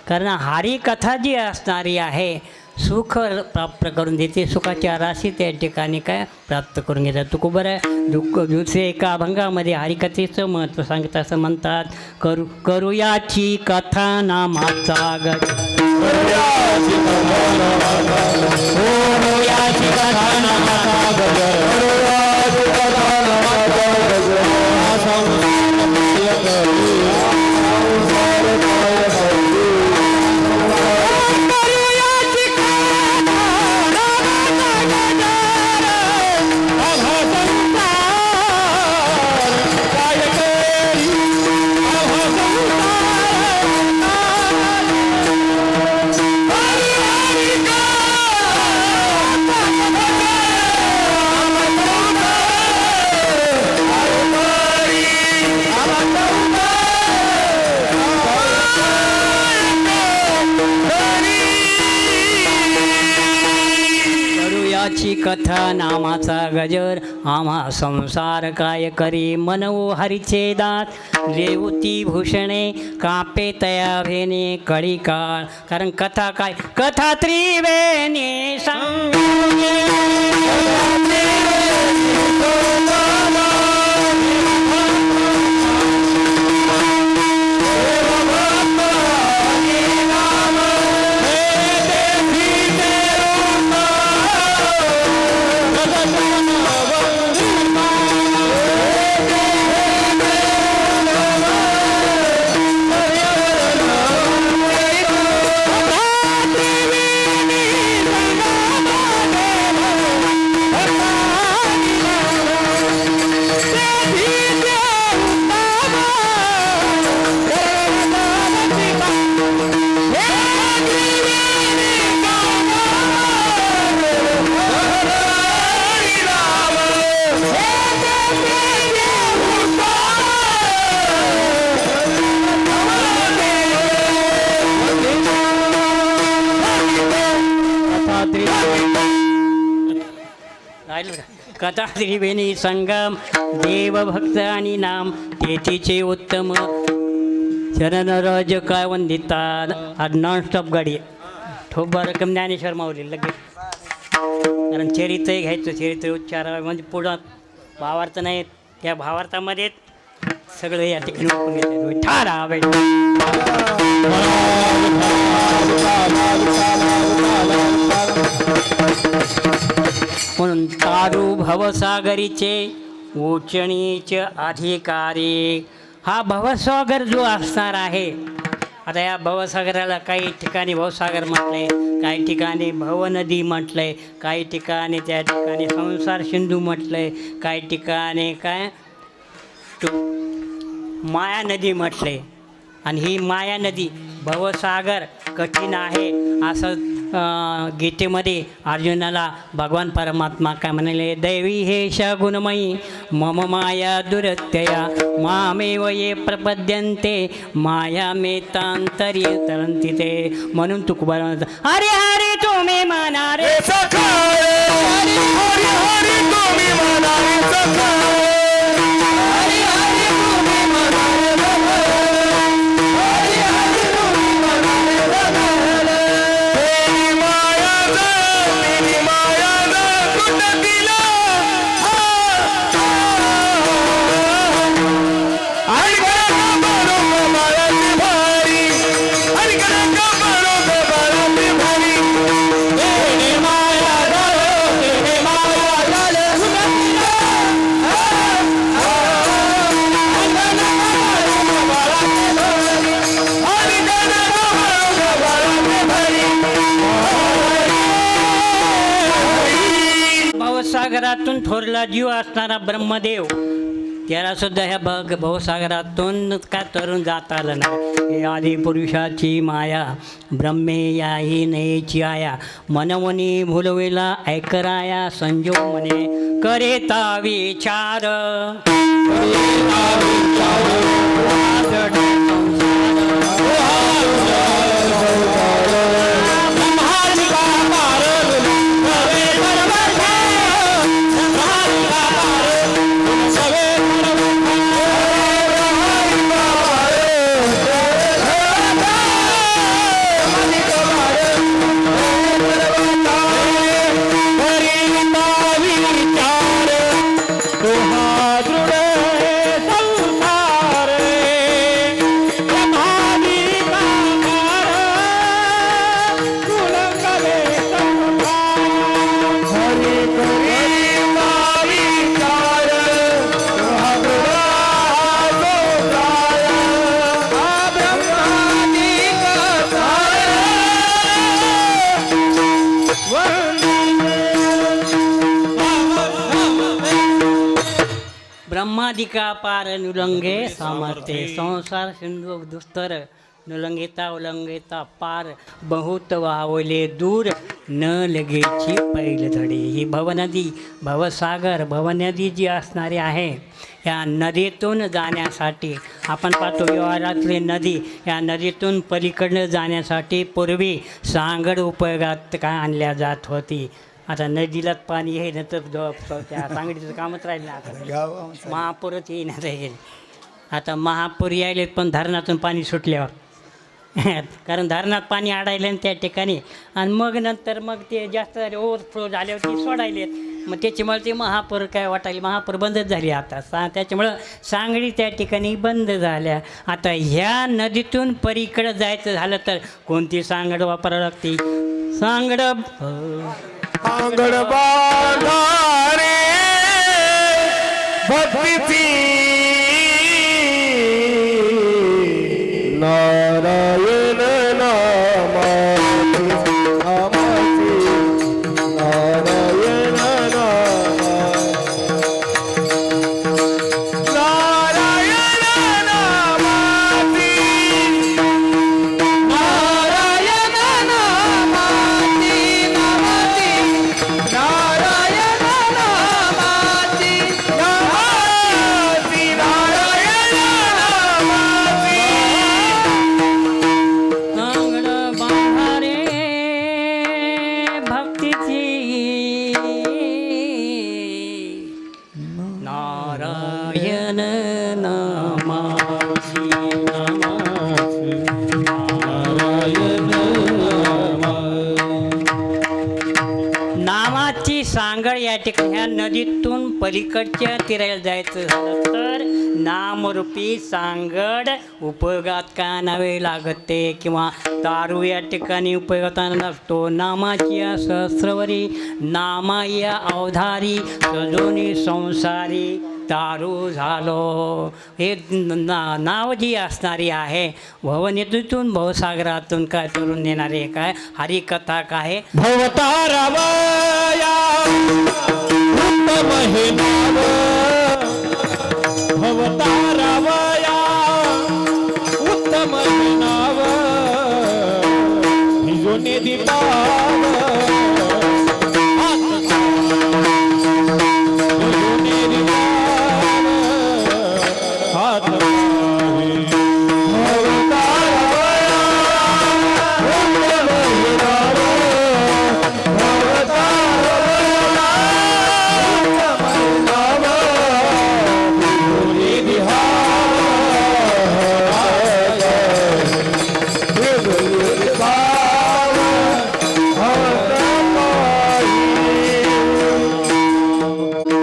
कारण हरिकथा जी असणारी आहे सुख प्राप्त करून देते. सुखाच्या राशी त्या ठिकाणी काय प्राप्त करून घेतात. तुकोबर दुःख दुसरे एका अभंगामध्ये हरिकथेचं महत्त्व सांगत असं म्हणतात. करूयाची कथा नामाचा गज करूयाची कथा नामाचा कथा नामाचा गजर आम्हा संसार काय करी मनवो हरीचे दात रेवती भूषणे कापे तया भेने कळी काळ. कारण कथा काय कथा त्रिवेणी कथा त्रिवेणी संगम देवभक्त आणि नाम तेथीचे उत्तम चरणरज काय वंदितात. आज नॉनस्टॉप गाडी ठोबा रक्कम ज्ञानेश्वर माऊली लगेच. कारण चरित्र घ्यायचं चरित्र उच्चार म्हणजे पुढं भावार्थ नाही त्या भावार्थामध्ये सगळं या ठिकाणी ठारा म्हणून तारू भवसागरीचे उचणीच अधिकारी. हा भवसागर जो असणार आहे आता या भवसागराला काही ठिकाणी भवसागर म्हटलंय, काही ठिकाणी भवनदी म्हटलंय, काही ठिकाणी त्या ठिकाणी संसार सिंधू म्हटलंय, काही ठिकाणी काय माया नदी म्हटलंय. आणि ही माया नदी भवसागर कठीण आहे असं गीतेमध्ये अर्जुनाला भगवान परमात्मा काय म्हणाले. दैवी हे गुणमयी मम माया दुरत्यया मामेव ये प्रपद्यन्ते माया मे तांतरी तरंती ते. म्हणून तुकोबा म्हणतात हरे हरे तुम्ही म्हणा रे सखा हरे हरे तुम्ही म्हणा रे सखा हरे हरे तुम्ही म्हणा रे सखा हरे हरे तुम्ही म्हणा रे सखा. भवसागरातून थोरला जीव असणारा ब्रह्मदेव त्याला सुद्धा ह्या भवसागरातून काय तरुण जाता आलं नाही. हे आदिपुरुषाची माया ब्रह्मे याही नयेची आया मनवनी भुलवेला ऐकराया संजो म्हणे करेता विचार ब्रह्मादिका पार नुलंगे सामर्थ्य संसार सिंधू दुस्तर नुलंगिता उलंगिता पार बहुत वावले दूर न लगेची पैल धडे. ही भवनदी भवसागर भवनदी जी असणारी आहे या नदीतून जाण्यासाठी आपण पाहतो व्यवहारातली नदी या नदीतून पलीकडनं जाण्यासाठी पूर्वी सांगड उपयोगात काय आणल्या जात होती. आता नदीलाच पाणी हे नंतर त्या सांगडीचं कामच राहिलं ना. आता महापूरच येईनात हे. आता महापूर यायलेत पण धरणातून पाणी सुटल्यावर कारण धरणात पाणी अडायलं त्या ठिकाणी आणि मग नंतर मग ते जास्त झाले ओव्हरफ्लो झाल्यावर ते सोडायलेत. मग त्याच्यामुळे ते महापूर काय वाटायले महापूर बंदच झाली आता त्याच्यामुळं सांगडी त्या ठिकाणी बंद झाल्या. आता ह्या नदीतून पलीकडं जायचं झालं तर कोणती सांगड वापरावी लागते. सांगड अंगड बांधारे भक्तीची नारायण नामाची नारायण नारायण नामाची नारायण नामाची नारायण नामाची नामाची नारायण नामाची सांगड बांधारे भक्तीची नारायण नामाची नामाची सांगड या ठिकाणी ह्या नदीतून पलीकडच्या तीराला जायचं झालं तर नामरूपी सांगड उपयोगात का आणावे लागते किंवा दारू या ठिकाणी उपयोगात आणला लागतो. नामाची या सहस्रवरी नामा या अवधारी सजोनी संसारी दारू झालो. हे नाव जी असणारी आहे भवनेतून भवसागरातून काय तरुण नेणारे काय हरिकथा काय भवतारावया उत्तम हे नाव भवतारावया उत्तम हे नाव हिजोने दीपाव हिजोने दीपाव हात पाहे भवतारावया उत्तम हे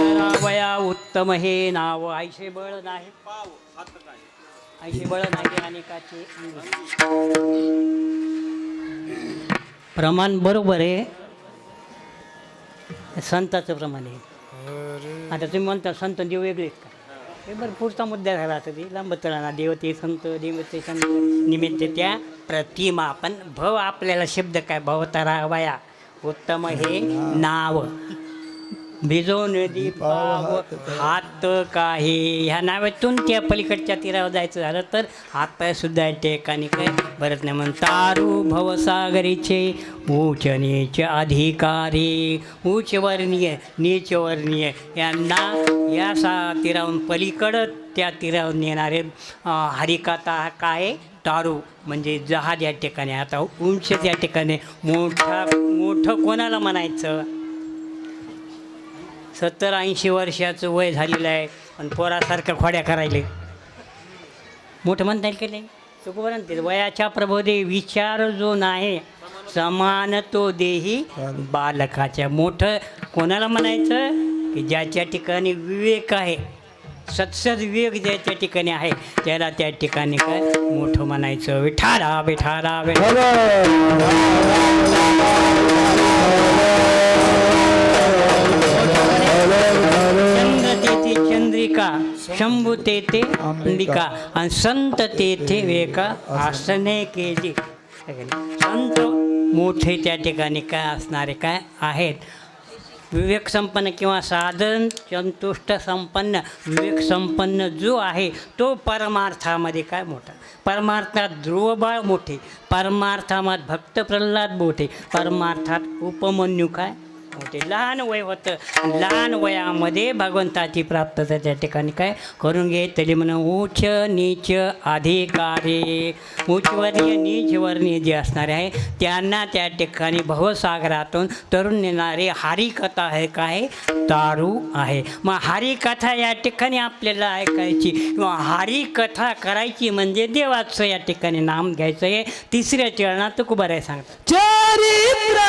नाव उत्तम हे नाव आयशे बळ नाही आयशे बळ नाही अनेकाचे प्रमाण बरोबर आहे. संताचं प्रमाण आहे. आता तुम्ही म्हणता संत देव वेगळेच का हे बरं पुढचा मुद्दा झाला आता ते लांब तळाना देवते संत देवते संत निमित्त त्या प्रतिमा पण भव आपल्याला शब्द काय भवतारावया उत्तम हे नाव भिजो नदी पाव हात काही ह्या नावातून त्या पलीकडच्या तीरावर जायचं झालं तर हातपायसुद्धा ठिकाणी काय भरत नाही म्हणून तारू भवसागरीचे उच्च नीच अधिकारी उच्चवर्णीय नीचवर्णीय यांना या तीरावरून पलीकडं त्या तीरावर नेणारे हरिकथा काय तारू म्हणजे जहाज या ठिकाणी. आता उंच त्या ठिकाणी मोठं कोणाला म्हणायचं. 70-80 वर्षाचं वय झालेलं आहे पण पोरासारखं खोड्या करायले मोठं म्हणता येईल की नाही. तुकोबरांत वयाच्या प्रबोधे विचार जो नाही समान तो देही बालकाच्या. मोठं कोणाला म्हणायचं की ज्याच्या ठिकाणी विवेक आहे सत्सद विवेक ज्याच्या ठिकाणी आहे त्याला त्या ठिकाणी काय मोठं म्हणायचं. विठाला विठाला चंद्र तेथे चंद्रिका शंभू तेथे अंबिका आणि संत तेथे वेका आसने केली. संत मोठे त्या ठिकाणी काय असणारे काय आहेत विवेक संपन्न किंवा साधन संतुष्ट संपन्न विवेक संपन्न जो आहे तो परमार्थामध्ये काय मोठा, परमार्थात ध्रुवबाळ मोठे, परमार्थात भक्त प्रल्हाद मोठे, परमार्थात उपमन्यू काय मोठे. लहान वय होतं, लहान वयामध्ये भगवंताची प्राप्तता त्या ठिकाणी काय करून घे. तरी म्हणून उच्च नीच अधिकारी, उच्चवर्णीय नीचवर्णीय जे असणारे आहे त्यांना त्या ठिकाणी भवसागरातून तरुण नेणारे हरिकथा आहे काय तारू आहे. मग हरिकथा या ठिकाणी आपल्याला ऐकायची किंवा हरिकथा करायची म्हणजे देवाचं या ठिकाणी नाम घ्यायचं आहे. तिसऱ्या चरणात तुकोबाराय सांगतात चरित्र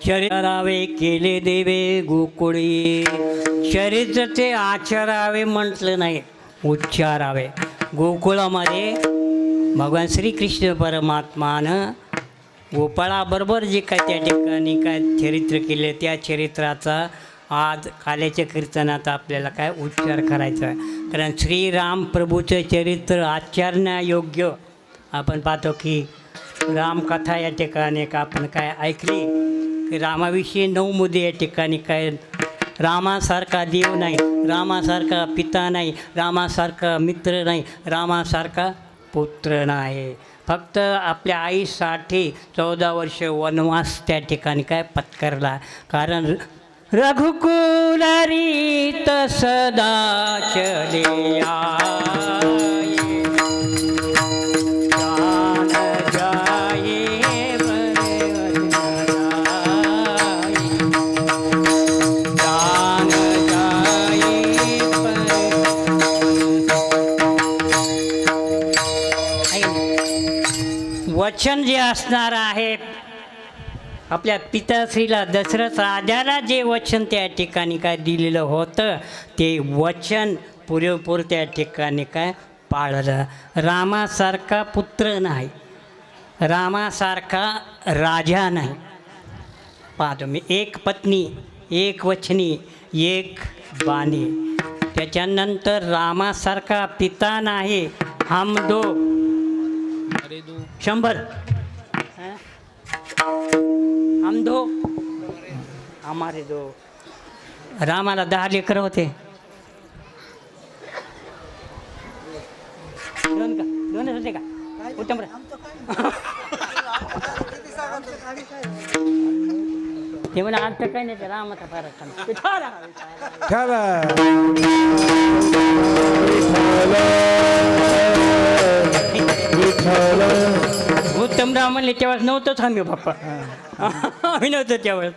शरीरावे केले देवे गोकुळी. शरीराचे आचरावे म्हटलं नाही, उच्चारावे. गोकुळामध्ये भगवान श्रीकृष्ण परमात्मानं गोपाळाबरोबर जे काय त्या ठिकाणी काय चरित्र केले त्या चरित्राचा आज काल्याच्या कीर्तनात आपल्याला काय उच्चार करायचा आहे. कारण श्रीराम प्रभूचं चरित्र आचरण्यायोग्य आपण पाहतो की रामकथा या ठिकाणी का आपण काय ऐकली की रामाविषयी 9 मुद्दे या ठिकाणी काय. रामासारखा देव नाही, रामासारखा पिता नाही, रामासारखा मित्र नाही, रामासारखा पुत्र नाही. फक्त आपल्या आईसाठी 14 वर्ष वनवास त्या ठिकाणी काय पत्करला. कारण रघुकुलारीत सदा चले आये, जान जाये बरे जाये, जान जाये बरे. वचन जे असणार आहे आपल्या पिताश्रीला दशरथ राजाला जे वचन त्या ठिकाणी काय दिलेलं होतं ते वचन पुरेपूर त्या ठिकाणी काय पाळलं. रामासारखा पुत्र नाही, रामासारखा राजा नाही. पाहतो मी एक पत्नी, एक वचनी, एक बाणी. त्याच्यानंतर रामासारखा पिता नाही. हम दो 100 हम दो हमारे दो. रामाला 10 लेकरं होते. दोनच होते का उत्तम. ते म्हणा अर्थ काही नाही, रामाचा फारच उत्तमराव म्हणले तेव्हा नव्हतंच आम्ही बाप्पा. आम्ही नव्हतं त्यावेळेस.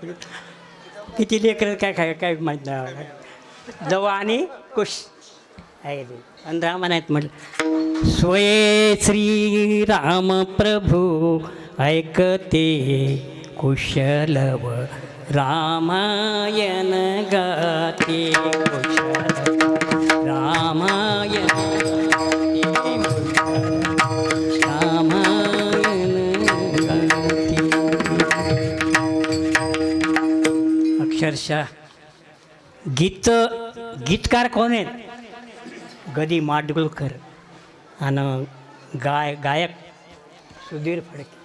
किती लेकरं काय काय काय माहीत नाही. जवा आणि कुश आहे ते आणि रामानात म्हटलं स्वये श्रीराम प्रभू ऐकते कुशलव रामायण गाते कुशल रामायण रामायण गाते. अक्षरशः गीतकार कोण आहेत? गदी माडगुळकर आणि गायक सुधीर फडके.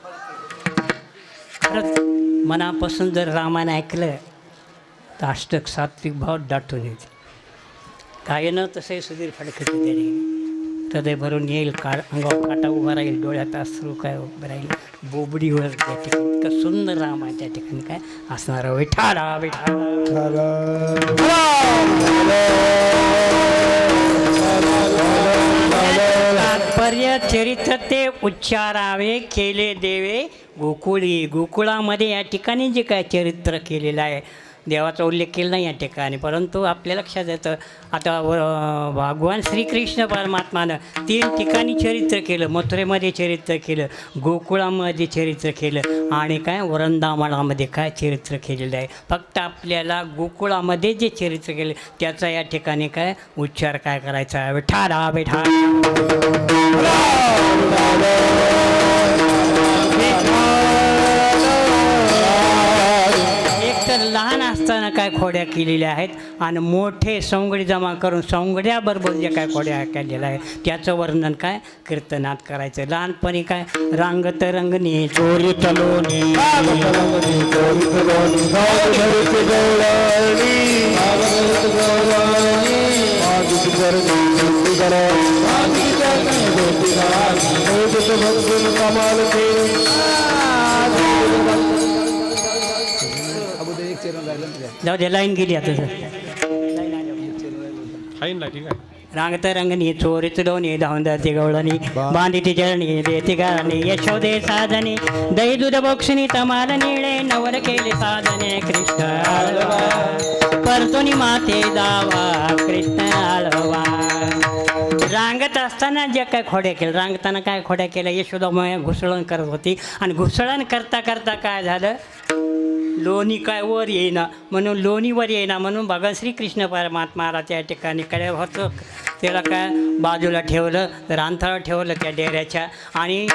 खरंच मनापासून जर रामायण ऐकलं तर अष्टक सात्विक भाव दाटून येते. गायनं तसंही सुधीर फडके त्याने हृदय भरून येईल, अंगावर काटा उभा राहील, डोळ्यात अश्रू काय उभं राहील, बोबडीवर त्या ठिकाणी इतकं सुंदर राम आहे त्या ठिकाणी काय असणारं. विठाला विठाला तात्पर्य चरित्र ते उच्चारावे केले देवे गोकुळी. गोकुळामध्ये या ठिकाणी जे काय चरित्र केलेलं आहे देवाचा उल्लेख केला नाही या ठिकाणी, परंतु आपल्या लक्षात येतं आता भगवान श्रीकृष्ण परमात्मानं 3 ठिकाणी चरित्र केलं. मथुरेमध्ये चरित्र केलं, गोकुळामध्ये चरित्र केलं आणि काय वृंदावनामध्ये काय चरित्र केलेलं आहे. फक्त आपल्याला गोकुळामध्ये जे चरित्र केलं त्याचा या ठिकाणी काय उच्चार काय करायचा. विठाला विठा लहान असताना काय खोड्या केलेल्या आहेत आणि मोठे सौंगडी जमा करून सौंगड्याबरोबर जे काय खोड्या केलेल्या आहेत त्याचं वर्णन काय कीर्तनात करायचं. लहानपणी काय रांगत रंगणी चोरी तलोनी जाऊ दे लाईन गेली आता रांगत रंगणी चोरीच दोन्ही धावंदती गवळणी बांधिती जळणी देती गाळणी यशोदे साधने दही दूध बोक्षणी तमाल निळे नवर केले साधने कृष्ण आळवा परतोनी माते दावा कृष्ण आळवा. रांगत असताना जे काय खोड्या केलं रांगताना काय खोड्या केल्या यशोदा घुसळण करत होती आणि घुसळण करता करता काय झालं लोणी काय वर येईना म्हणून लोणीवर येईना म्हणून भगवान श्रीकृष्ण परमात्माला त्या ठिकाणी कडे होतं त्याला काय बाजूला ठेवलं रांथाळं ठेवलं त्या डेऱ्याच्या आणि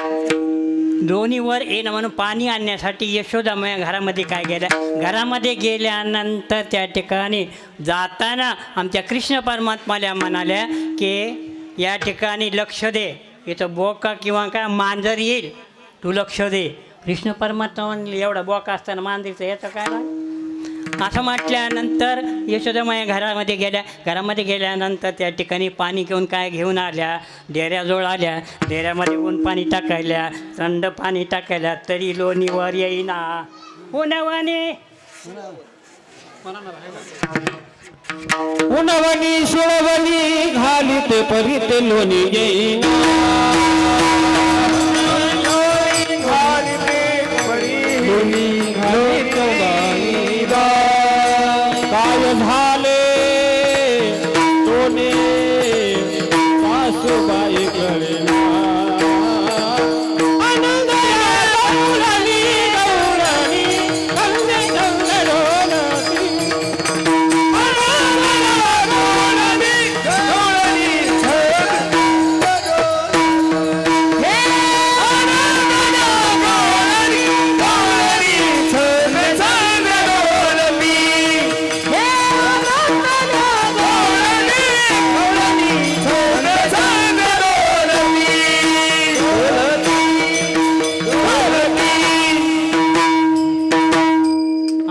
लोणीवर येणं म्हणून पाणी आणण्यासाठी यशोदामया घरामध्ये काय गेल्या घरामध्ये गेल्यानंतर त्या ठिकाणी जाताना आमच्या कृष्ण परमात्माला म्हणाल्या की या ठिकाणी लक्ष दे इथं बोका किंवा काय मांजर येईल तू लक्ष दे. कृष्ण परमात्मा म्हणले एवढा बोका असताना मांजरीचं याचं काय असं म्हटल्यानंतर यशोदामाया घरामध्ये गेल्यानंतर त्या ठिकाणी पाणी घेऊन आल्या डेऱ्याजवळ आल्या डेऱ्यामध्ये ऊन पाणी टाकायल्या थंड पाणी टाकायला तरी लोणीवर येईना उन्हावाने उन्हावणी शिळवणी घालीते परीते लोणी येईना काय झाले तोने सासूबाई कळेना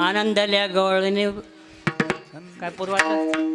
आनंदल्या गवळणी काय पुरवायचं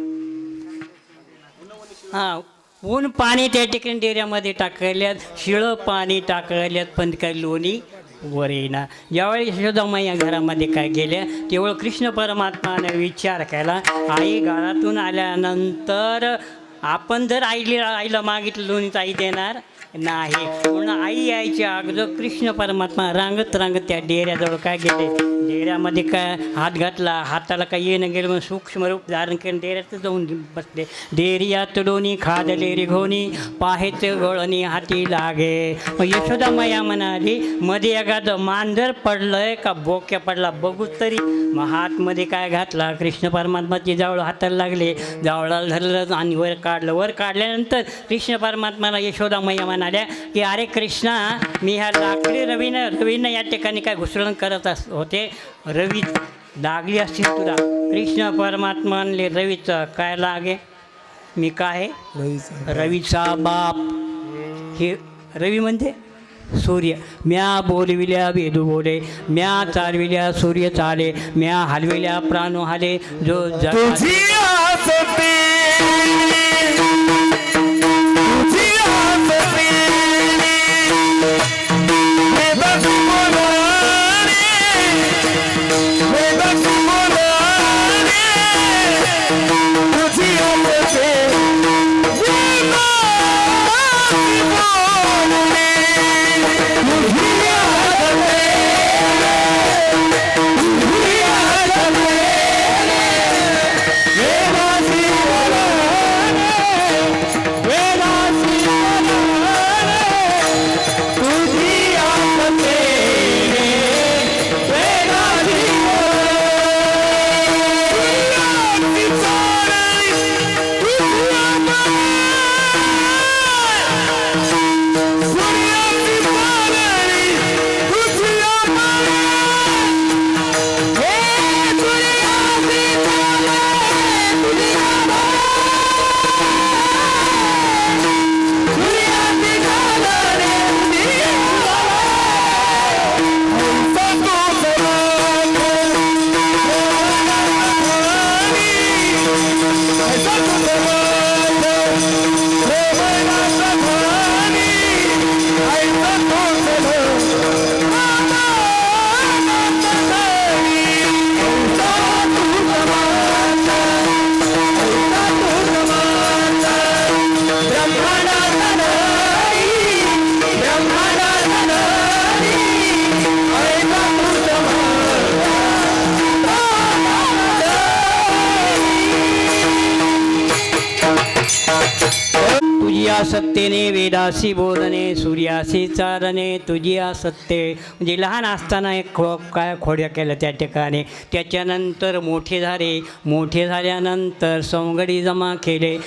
हां ऊन पाणी त्या ठिकाणी डेऱ्यामध्ये टाकल्यात शिळं पाणी टाकल्यात पण काय लोणी वर येईना. ज्यावेळी यशोदामाई घरामध्ये काय गेल्या तेवढं कृष्ण परमात्माने विचार केला आई घरातून आल्यानंतर आपण जर आईला मागितलं लोणीच आई देणार नाही. म्हणून आई यायच्या अगोदर कृष्ण परमात्मा रांगत रांगत त्या डेऱ्याजवळ काय गेले, डेऱ्यामध्ये काय हात घातला, हाताला काय येणं गेलं म्हणून सूक्ष्म रूप धारण करून डेऱ्यात जाऊन बसले. डेरियात डोनी खादले रे घोनी, पाहेत गळणी हाती लागे. मग यशोदा मैया म्हणाली, मध्ये एखादं मांजर पडलंय का बोक्या पडला बघू तरी. मग हातमध्ये काय घातला, कृष्ण परमात्माची जावळ हाताला लागले, जावळाला धरलं आणि वर काढलं. वर काढल्यानंतर कृष्ण परमात्माला यशोदा मैया म्हणाल्या की अरे कृष्णा, मी ह्या लाकडी रवीनं या ठिकाणी काय घुसळण करत होते, रवी लागली असतील तुला. कृष्ण परमात्मा म्हणले, रवीचं काय लागे, मी काय रवीचा रवीचा बाप. हे रवी म्हणजे सूर्य. म्या बोलविल्या वेदू बोले, म्या चालविल्या सूर्य चाले, म्या हलविल्या प्राणो हाले, जो तुझी आसती, तुझी आसती, वेदात बोलाने, वेदात बोलाने, तुझी आसती, तुझी सत्तेने वेदासी बोलणे, सूर्यासी चालणे, तुझी सत्ते. म्हणजे लहान असताना एक काय खोड्या केल्या त्या ठिकाणी. त्याच्यानंतर मोठे झाले, मोठे झाल्यानंतर सवंगडी जमा केले.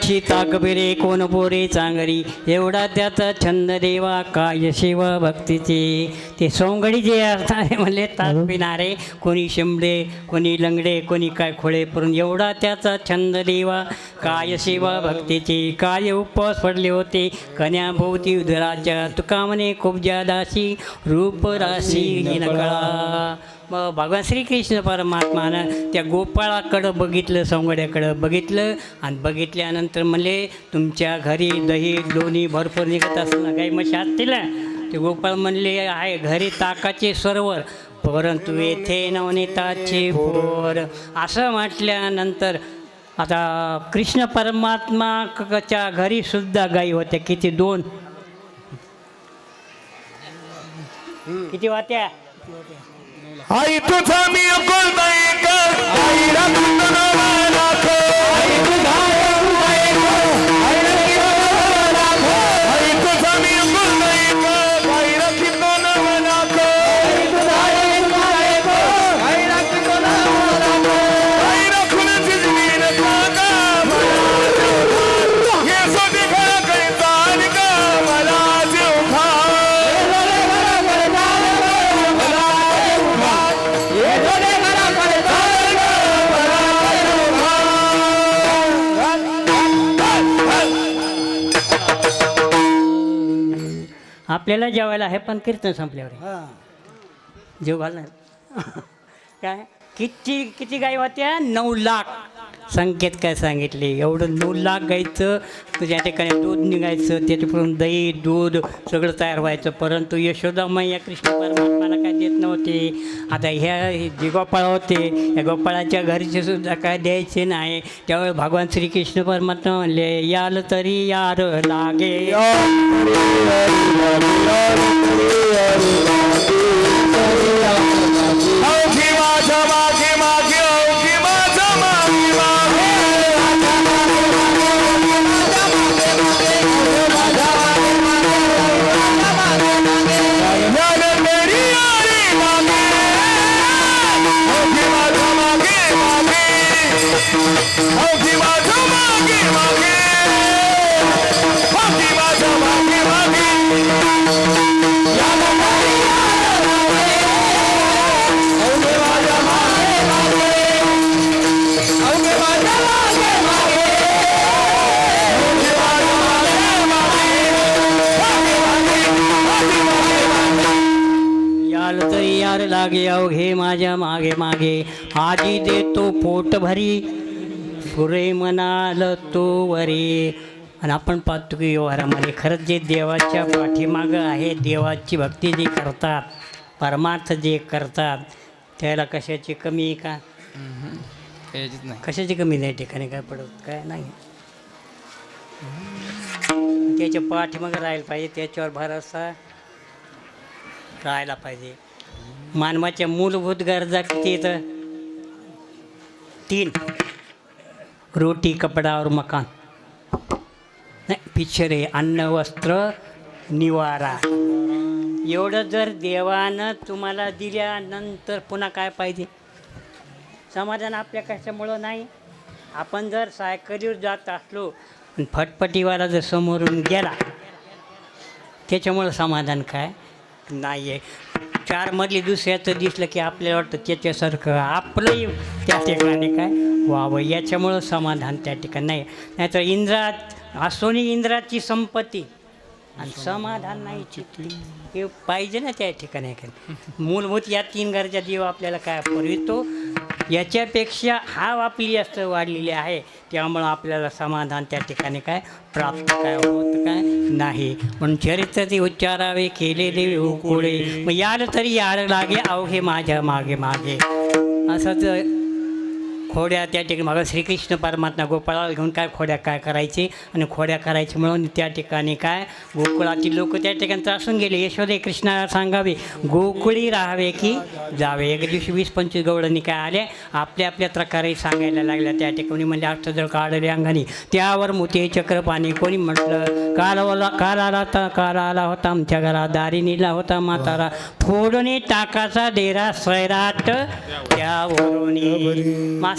कोणाची ताकबिरे कोण पोरे चांगरी एवढा त्याचा छंद देवा काय शिवा भक्तीचे. ते सोंगडी जे असणारे म्हणले ताक पिणारे कोणी शिंबडे कोणी लंगडे कोणी काय खोळे पण एवढा त्याचा छंद देवा काय शिवा भक्तीचे. काय उपवास पडले होते कन्याभोवती उदराच्या तुका म्हणे खूप जादाशी रूप राशी नकळा. मग भगवान श्रीकृष्ण परमात्मानं त्या गोपाळाकडं बघितलं सोंगड्याकडं बघितलं आणि बघितल्यानंतर म्हणले तुमच्या घरी दही लोणी भरपूर निघत असताना काही मशी असतील ते गोपाळ म्हणले आहे घरी ताकाचे सरोवर परंतु येथे नवनीताचे पोर. असं म्हटल्यानंतर आता कृष्ण परमात्माच्या घरीसुद्धा गायी होत्या किती 2 किती होत्या आई तुझा मी अकुलता एक आई राखतो नवा लाख आई तुझा आई तुझा मी अकुलता एक आई राखतो नवा लाख आई राखतो नवा लाख आई राखून जिजवीन काका मला हे सोदी खा कैसा का मला जीव खा आपल्याला जेवायला आहे पण कीर्तन संपल्यावर जेव घालणार काय किती किती गाई होत्या 9 लाख. संकेत काय सांगितले एवढं 9 लाख गाईचं तुझ्या ठिकाणी दूध निघायचं त्याच्याकडून दही दूध सगळं तयार व्हायचं. परंतु यशोदामाई या कृष्ण परमात्माला काय देत नव्हते. आता ह्या जे गोपाळ होते या गोपाळाच्या घरचे सुद्धा काय द्यायचे नाही. त्यावेळी भगवान श्रीकृष्ण परमात्मा म्हणले याल तरी यार लागे लागे अवघे माझ्या मागे मागे आजी देतो पोट भरी पुरे म्हणाल तो वरी. आणि आपण पाहतो की व्यवहारामध्ये खरंच जे देवाच्या पाठीमागं आहे देवाची भक्ती जी करतात परमार्थ जे करतात त्याला कशाची कमी आहे का नाही कशाची कमी नाही ठिकाणी काय पडत काय नाही. त्याच्या पाठीमागं राहायला पाहिजे त्याच्यावर भरोसा राहायला पाहिजे. मानवाच्या मूलभूत गरजा किती तर 3 रोटी कपडा और मकान नाही पिछरे अन्न वस्त्र निवारा. एवढं जर देवानं तुम्हाला दिल्यानंतर पुन्हा काय पाहिजे. समाधान आपल्या कशामुळं नाही. आपण जर सायकलीवर जात असलो आणि फटफटीवाला जर समोरून गेला त्याच्यामुळं समाधान काय नाही आहे. 4 मधली दुसऱ्याचं दिसलं की आपल्याला वाटतं त्याच्यासारखं आपलंही त्या ठिकाणी काय व्हावं याच्यामुळं समाधान त्या ठिकाणी नाही. नाहीतर इंद्राची संपत्ती आणि समाधान नाही चितली हे पाहिजे ना त्या ठिकाणी. मूलभूत या 3 गरजा देव आपल्याला काय पुरवितो याच्यापेक्षा आपली जास्त वाढलेली आहे त्यामुळं आपल्याला समाधान त्या ठिकाणी काय प्राप्त काय होत काय नाही. म्हणून चरित्र ते उच्चारावे केले देवे उकोळे मग यार तरी यार लागे अवघे माझ्या मागे मागे. असंच खोड्या त्या ठिकाणी मग श्रीकृष्ण परमात्मा गोपाळाला घेऊन काय खोड्या काय करायचे आणि खोड्या करायचे म्हणून त्या ठिकाणी काय गोकुळातील लोक त्या ठिकाणी त्रासून गेले. यशोदे कृष्णाला सांगावे गोकुळी राहावे की जावे. एक दिवशी 20-25 गवळणी काय आले आपल्या आपल्या प्रकारे सांगायला लागल्या. त्या ठिकाणी म्हणजे अष्टदळ काढले अंगाने त्यावर मोती चक्र पाणी कोणी म्हटलं काल आला होता आमच्या घरात दारिणीला होता म्हातारा फोडणे टाकाचा डेरा सैराट त्यावरून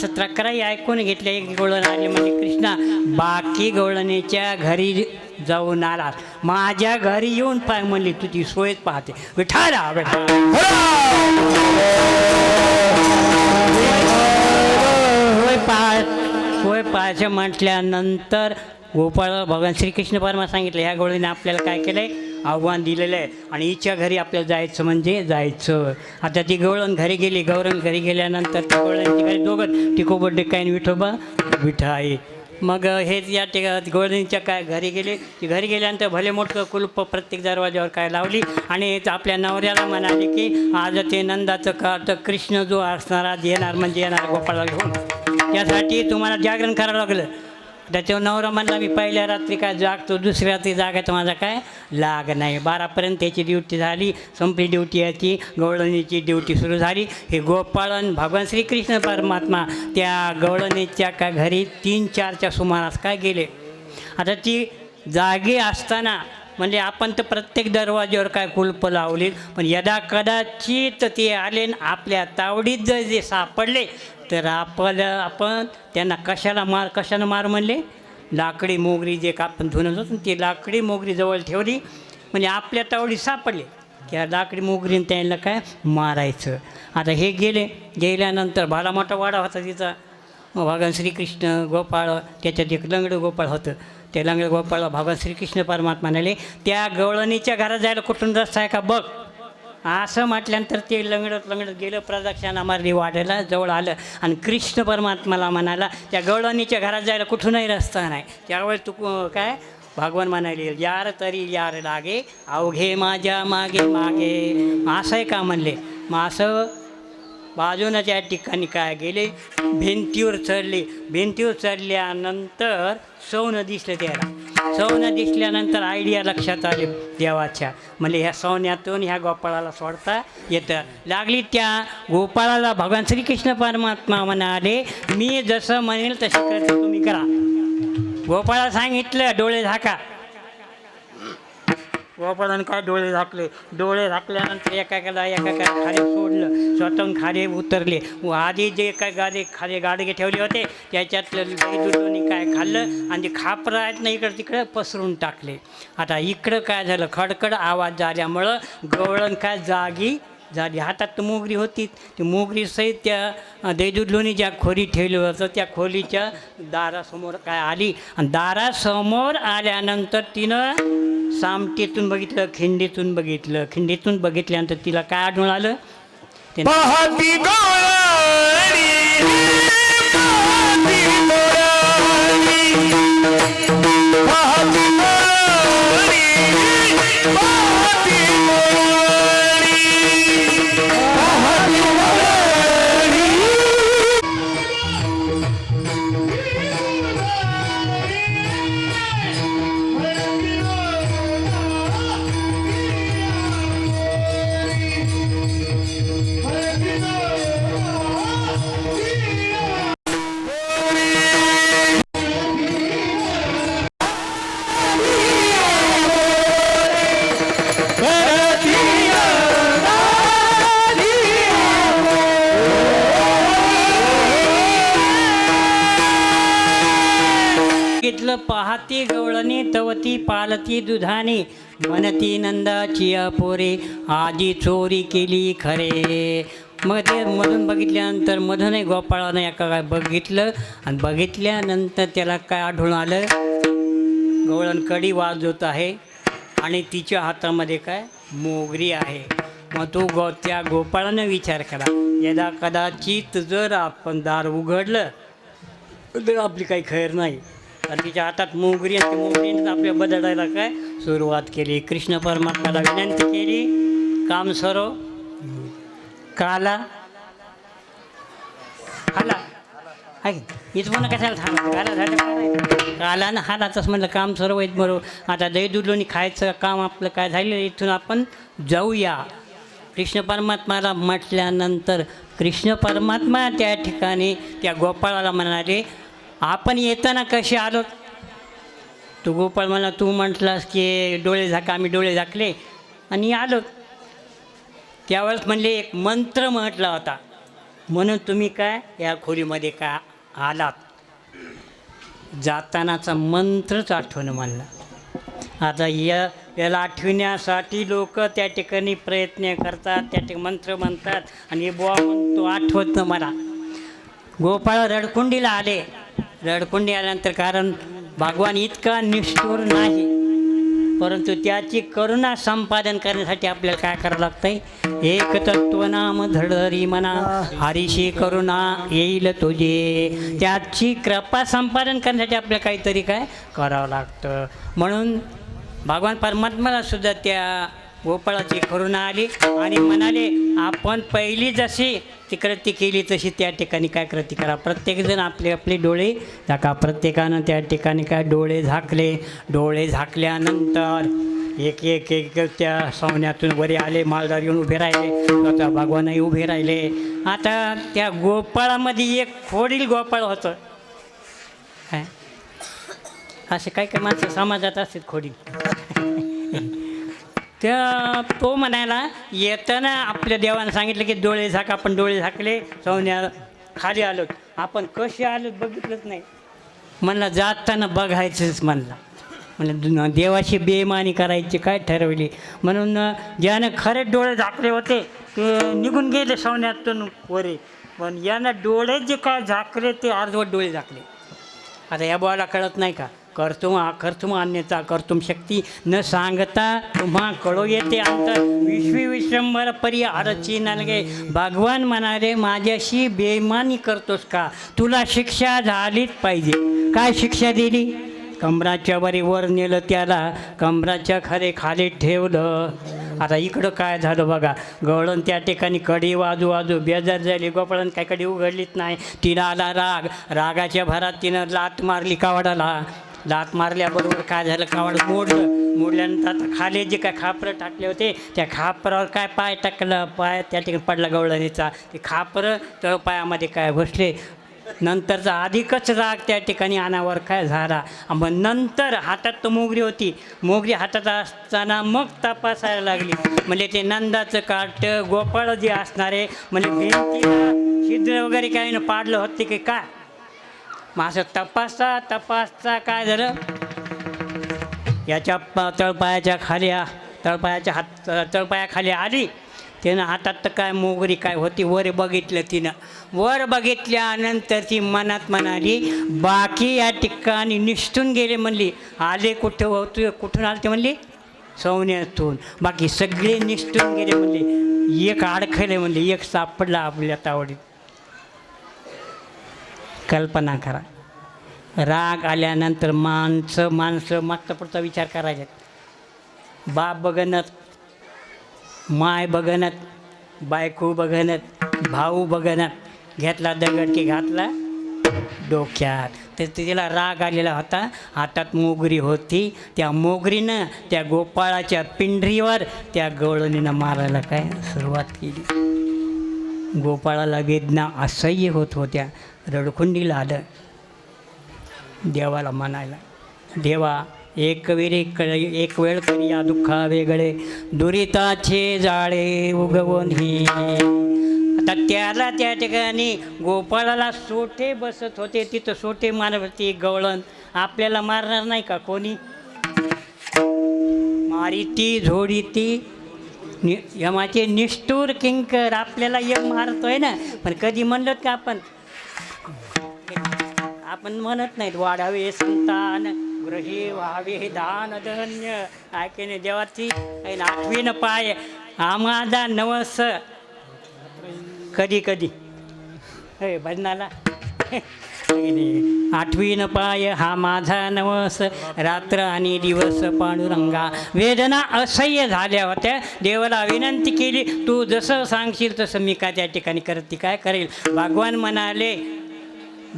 असं तक्रारी ऐकून घेतल्या. एक गवळण आली म्हणजे कृष्णा बाकी गवळणीच्या घरी जाऊन आला, माझ्या घरी येऊन पाय म्हणली तुझी सोयच पाहते. विठाला सोय पाहायचं म्हटल्यानंतर गोपाळ भगवान श्रीकृष्ण परमा सांगितलं ह्या गवळीने आपल्याला काय केलं आहे, आव्हान दिलेलं आहे आणि हिच्या घरी आपल्याला जायचं म्हणजे जायचं. आता ती गवळण घरी गेली. गवळण घरी गेल्यानंतर ती गवळणीच्या घरी दोघं टिकोबड्डे काय विठोबा विठा आहे. मग हेच या गवळणीच्या काय घरी गेले. ती घरी गेल्यानंतर भले मोठं कुलूप प्रत्येक दरवाज्यावर काय लावली आणि आपल्या नवऱ्याला म्हणाले की आज ते नंदाचं का तर कृष्ण जो असणार आज येणार म्हणजे येणार गोपाळाला घेऊन, त्यासाठी तुम्हाला जागरण करावं लागलं. त्याच्यावर नवरा म्हणला मी पहिल्या रात्री काय जागतो, दुसऱ्या रात्री जागायचं माझा काय लाग नाही. 12पर्यंत त्याची ड्युटी झाली, संपली ड्युटी याची. गवळणीची ड्युटी सुरू झाली. हे गोपाळन भगवान श्रीकृष्ण परमात्मा त्या गवळणीच्या का घरी 3-4च्या सुमारास काय गेले. आता ती जागी असताना म्हणजे आपण तर प्रत्येक दरवाज्यावर काय कुलप लावली, पण यदा कदाचित ते आले आपल्या तावडीत जर जे सापडले तर आपण त्यांना कशानं मार म्हणले, लाकडी मोगरी जे का आपण धुणत होतो ती लाकडी मोगरी जवळ ठेवली म्हणजे आपल्या तावडीत सापडले त्या लाकडी मोगरीने त्यांना काय मारायचं. आता हे गेल्यानंतर भाला मोठा वाडा होता तिचा. भगवान श्रीकृष्ण गोपाळ त्याच्यात एक लंगडं गोपाळ होतं. ते लंगडं गोपाळ भगवान श्रीकृष्ण परमात्मा म्हणाले त्या गवळणीच्या घरात जायला कुठून रस्ता आहे का बघ. असं म्हटल्यानंतर ते लंगडत गेलं, प्रदक्षिणा मारली, वाड्याला जवळ आलं आणि कृष्ण परमात्माला म्हणाला त्या गवळणीच्या घरात जायला कुठूनही रस्ता नाही. त्यावेळेस तू काय भगवान म्हणाले यार तरी यार लागे अवघे माझ्या मागे मागे. असं आहे का म्हणले. मग असं बाजूनं त्या ठिकाणी काय गेले, भिंतीवर चढले. भिंतीवर चढल्यानंतर सोनं दिसलं त्याला. सोनं दिसल्यानंतर आयडिया लक्षात आले देवाच्या, म्हणजे ह्या सोन्यातून ह्या गोपाळाला सोडता येतं. लागली त्या गोपाळाला भगवान श्रीकृष्ण परमात्मा म्हणाले मी जसं म्हणेल तसं करते तुम्ही करा. गोपाळाला सांगितलं डोळे झाका. गोपाळानं काय डोळे झाकल्यानंतर एका खाली सोडलं, स्वतःहून खाली उतरले. आधी जे काय गाडगे ठेवले होते त्याच्यातलं दुधोनी काय खाल्लं आणि ते खापरं आहेत ना इकडं तिकडं पसरून टाकले. आता इकडं काय झालं, खडखड आवाज झाल्यामुळं गवळण काय जागी झाली. हातात मोगरी होती, ती मोगरीसहित त्या दैदुडलोनी ज्या खोली ठेवलं होतं त्या खोलीच्या दारासमोर काय आली आणि दारासमोर आल्यानंतर तिनं सामटीतून बघितलं, खिंडीतून बघितल्यानंतर तिला काय आढळून आलं, पाहती गवळणी, पाहती पाहती गवळणी तवती पालती दुधाने म्हणती नंदाची पोरे आधी चोरी केली खरे. मग ते मधून बघितल्यानंतर मधूनही गोपाळानं एका काय बघितलं आणि बघितल्यानंतर त्याला काय आढळून आलं, गवळण कडी वाजवत आहे आणि तिच्या हातामध्ये काय मोगरी आहे. मग तो त्या गोपाळानं विचार करा यदा कदाचित जर आपण दार उघडलं तर आपली काही खैर नाही. आणि तिच्या हातात मोगरी आणि मोगरीने आपल्या बदलायला काय सुरुवात केली. कृष्ण परमात्म्याला विनंती केली काम सरो काला हाला आहे हीच म्हणून कशाला थांबा काला झालं काला ना हालाचंच म्हणलं काम सर्व आहेत बरोबर. आता दही दुधलोणी खायचं काम आपलं काय झालेलं, इथून आपण जाऊया. कृष्ण परमात्माला म्हटल्यानंतर कृष्ण परमात्मा त्या ठिकाणी त्या गोपाळाला म्हणाले आपण येताना कसे आलो. तो गोपाळ म्हणा तू म्हटलास की डोळे झाका, आम्ही डोळे झाकले आणि आलो. त्यावेळेस म्हणले एक मंत्र म्हटला होता, म्हणून तुम्ही काय या खोलीमध्ये काय आलात, जातानाचा मंत्रच आठवणं म्हणला. आता याला आठवण्यासाठी लोक त्या ठिकाणी प्रयत्न करतात, त्या ठिकाणी मंत्र म्हणतात आणि बुवा म्हणतो आठवत ना मला. गोपाळ रडकुंडीला आले. रडकुंडी आल्यानंतर कारण भगवान इतका निष्ठुर नाही, परंतु त्याची करुणा संपादन करण्यासाठी आपल्याला काय करावं लागतंय, एक तत्वनाम धडधरी मना हरीशी करुणा येईल तुझे. त्याची कृपा संपादन करण्यासाठी आपल्याला काहीतरी काय करावं लागतं. म्हणून भगवान परमात्म्याला सुद्धा त्या गोपाळाची करुणा आली आणि म्हणाले आपण पहिली जशी ती कृती केली तशी त्या ठिकाणी काय कृती करा. प्रत्येकजण आपले आपले डोळे झाका. प्रत्येकानं त्या ठिकाणी काय डोळे झाकले. डोळे झाकल्यानंतर एक एक एक त्या सवण्यातून वरी आले. मालदार येऊन उभे राहिले. स्वतः भगवानही उभे राहिले. आता त्या गोपाळामध्ये एक खोडील गोपाळ होतं. काय असे काही काही माणसं समाजात असतात खोडील. त्या तो म्हणायला येताना आपल्या देवानं सांगितलं की डोळे झाक. आपण डोळे झाकले. सौन्या खाली आलो. आपण कसे आलो बघितलंच नाही. म्हणलं जाताना बघायचंच म्हणला. म्हणलं देवाशी बेईमानी करायची काय ठरवली. म्हणून ज्यानं खरे डोळे झाकले होते ते निघून गेले सौन्यातून वरे. पण यानं डोळे जे काय झाकले ते अर्धवट डोळे झाकले. आता या बोला कळत नाही का, कर्तुम अन्यथा कर्तुम शक्ती न सांगता तुम्हा कळो येते अंतर विश्वी विश्वंभर परी आरची नलगे. भगवान म्हणाले माझ्याशी बेईमानी करतोस का, तुला शिक्षा झालीच पाहिजे. काय शिक्षा दिली, कमराच्या वर नेलं त्याला, कमराच्या खाली ठेवलं. आता इकडं काय झालं बघा, गवळण त्या ठिकाणी कडी वाजू बेजार झाली. गोपाळन काय कडी उघडलीच नाही. तिला आला राग. रागाच्या भरात तिनं लात मारली कावडाला. लात मारल्याबरोबर काय झालं, कावड मोडल्यानंतर आता खाली जे काय खापरं टाकले होते त्या खापरावर काय पाय टाकलं. पाय त्या ठिकाणी पडला गवळणीचा. ते खापरं तळ पायामध्ये काय बसले. नंतरचा अधिकच राग त्या ठिकाणी अनावर काय झाला. मग नंतर हातात तो मोगरी होती. मोगरी हातात असताना मग तपासायला लागली. म्हणजे ते नंदाचं काठ गोपाळ जे असणारे म्हणजे भिंतीला छिद्र वगैरे काही न पाडलं होते की काय. मग असं तपासता काय झालं, याच्या तळपायाखाली आली. तिनं हातात तर काय मोगरी काय होती. वर बघितलं तिनं. वर बघितल्यानंतर ती मनात म्हणाली बाकी या ठिकाणी निष्ठून गेले. म्हणली आले कुठं होतो, कुठून आले ते म्हणली सौन्यातून. बाकी सगळे निष्ठून गेले म्हणले. एक अडखले म्हणले, एक सापडला आपल्या तावडीत. कल्पना करा, राग आल्यानंतर माणसं मागचा पुढचा विचार करायचा. बाप बघणत, माय बघणत, बायको बघणत, भाऊ बघणत. घेतला दगड की घातला डोक्यात. तर तिला राग आलेला होता. हातात मोगरी होती. त्या मोगरीनं त्या गोपाळाच्या पिंढरीवर त्या गवळणीनं मारायला काय सुरुवात केली. गोपाळाला वेदना असह्य होत होत्या. रडकुंडीला आलं. देवाला म्हणायला, देवा एक वेळ करी या दुःखा वेगळे दुरिताचे जाळे उगवून ही. आता त्याला त्या ठिकाणी गोपाळाला सोटे बसत होते. तिथं सोटे मारत होती गवळण. आपल्याला मारणार नाही का कोणी, मारिती झोडीती यमाचे निष्ठूर किंकर. आपल्याला यम मारतोय ना, पण कधी म्हणलं का आपण म्हणत नाहीत वाढावे संतान ग्रही व्हावे दान धन्य. ऐकणे देवाची आठवीन पाय आम्हाला नवस. कधी हे भजनाला आठवीन पाय हा माझा नवस, रात्र आणि दिवस पांडुरंगा. वेदना असह्य झाल्या होत्या. देवाला विनंती केली, तू जसं सांगशील तसं मी काय त्या ठिकाणी करते काय करेल. भगवान म्हणाले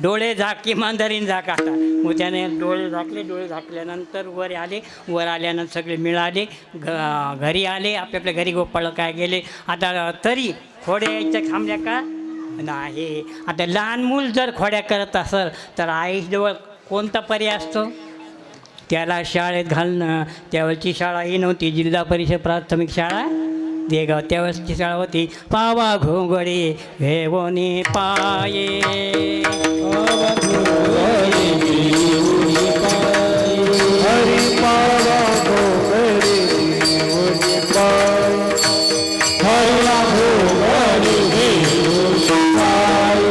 डोळे झाक किमान धरीन झाक. आता मग त्याने डोळे झाकले. डोळे झाकल्यानंतर वर आले. वर आल्यानंतर सगळे मिळाले. घरी आले. आपल्या घरी गोपाळ काय गेले. आता तरी खोड्या यायच्या थांबल्या का नाही. आता लहान मूल जर खोड्या करत असेल तर आईजवळ कोणता पर्याय असतो, त्याला शाळेत घालणं. त्यावेळची शाळा ही नव्हती, जिल्हा परिषद प्राथमिक शाळा देगाव त्यावेळेसची शाळा होती. पावा घोंगडी घेवोनी पाये हरी पावा घोगडी घेऊनी पाय हरिया घोगडी घेऊनी पाय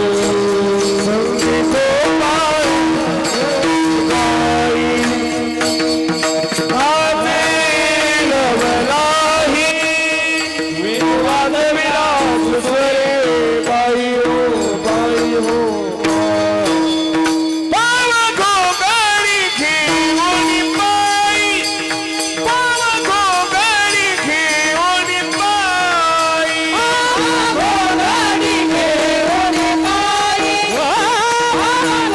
संगी गोपाळ गाई आजे लवलाही विवाद विराज स्वरे बाई हो पावा घोगडी घेऊनी पाय पावा घोगडी घेऊनी पाय घोगडी घेऊनी पाय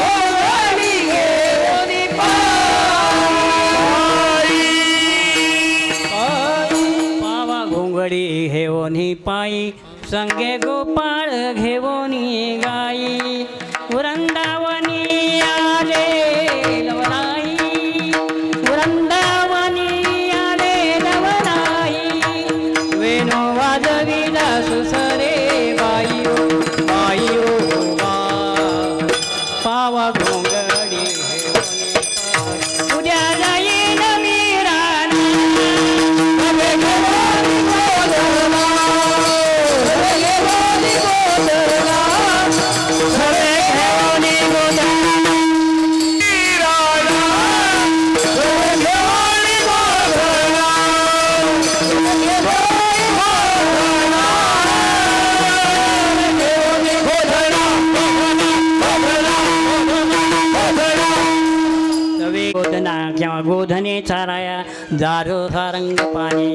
घोगडी घेऊनी पावा घोंगडी घेवोनी पायी संगे गोपाळ घेवोनी गाई वृंदावनी आले लवलाई वृंदावनी आले लवलाई वेणू वाजविला सुसरे बाई ओ पावा घोंगडी घेवोनी पायी उद्या जाईन मी राना अबे घेवोनी गोधना अबे घेवोनी गोधना अबे घेवोनी गोधना गोधना किंवा गोधने चाराया दारू सारंग पाणी.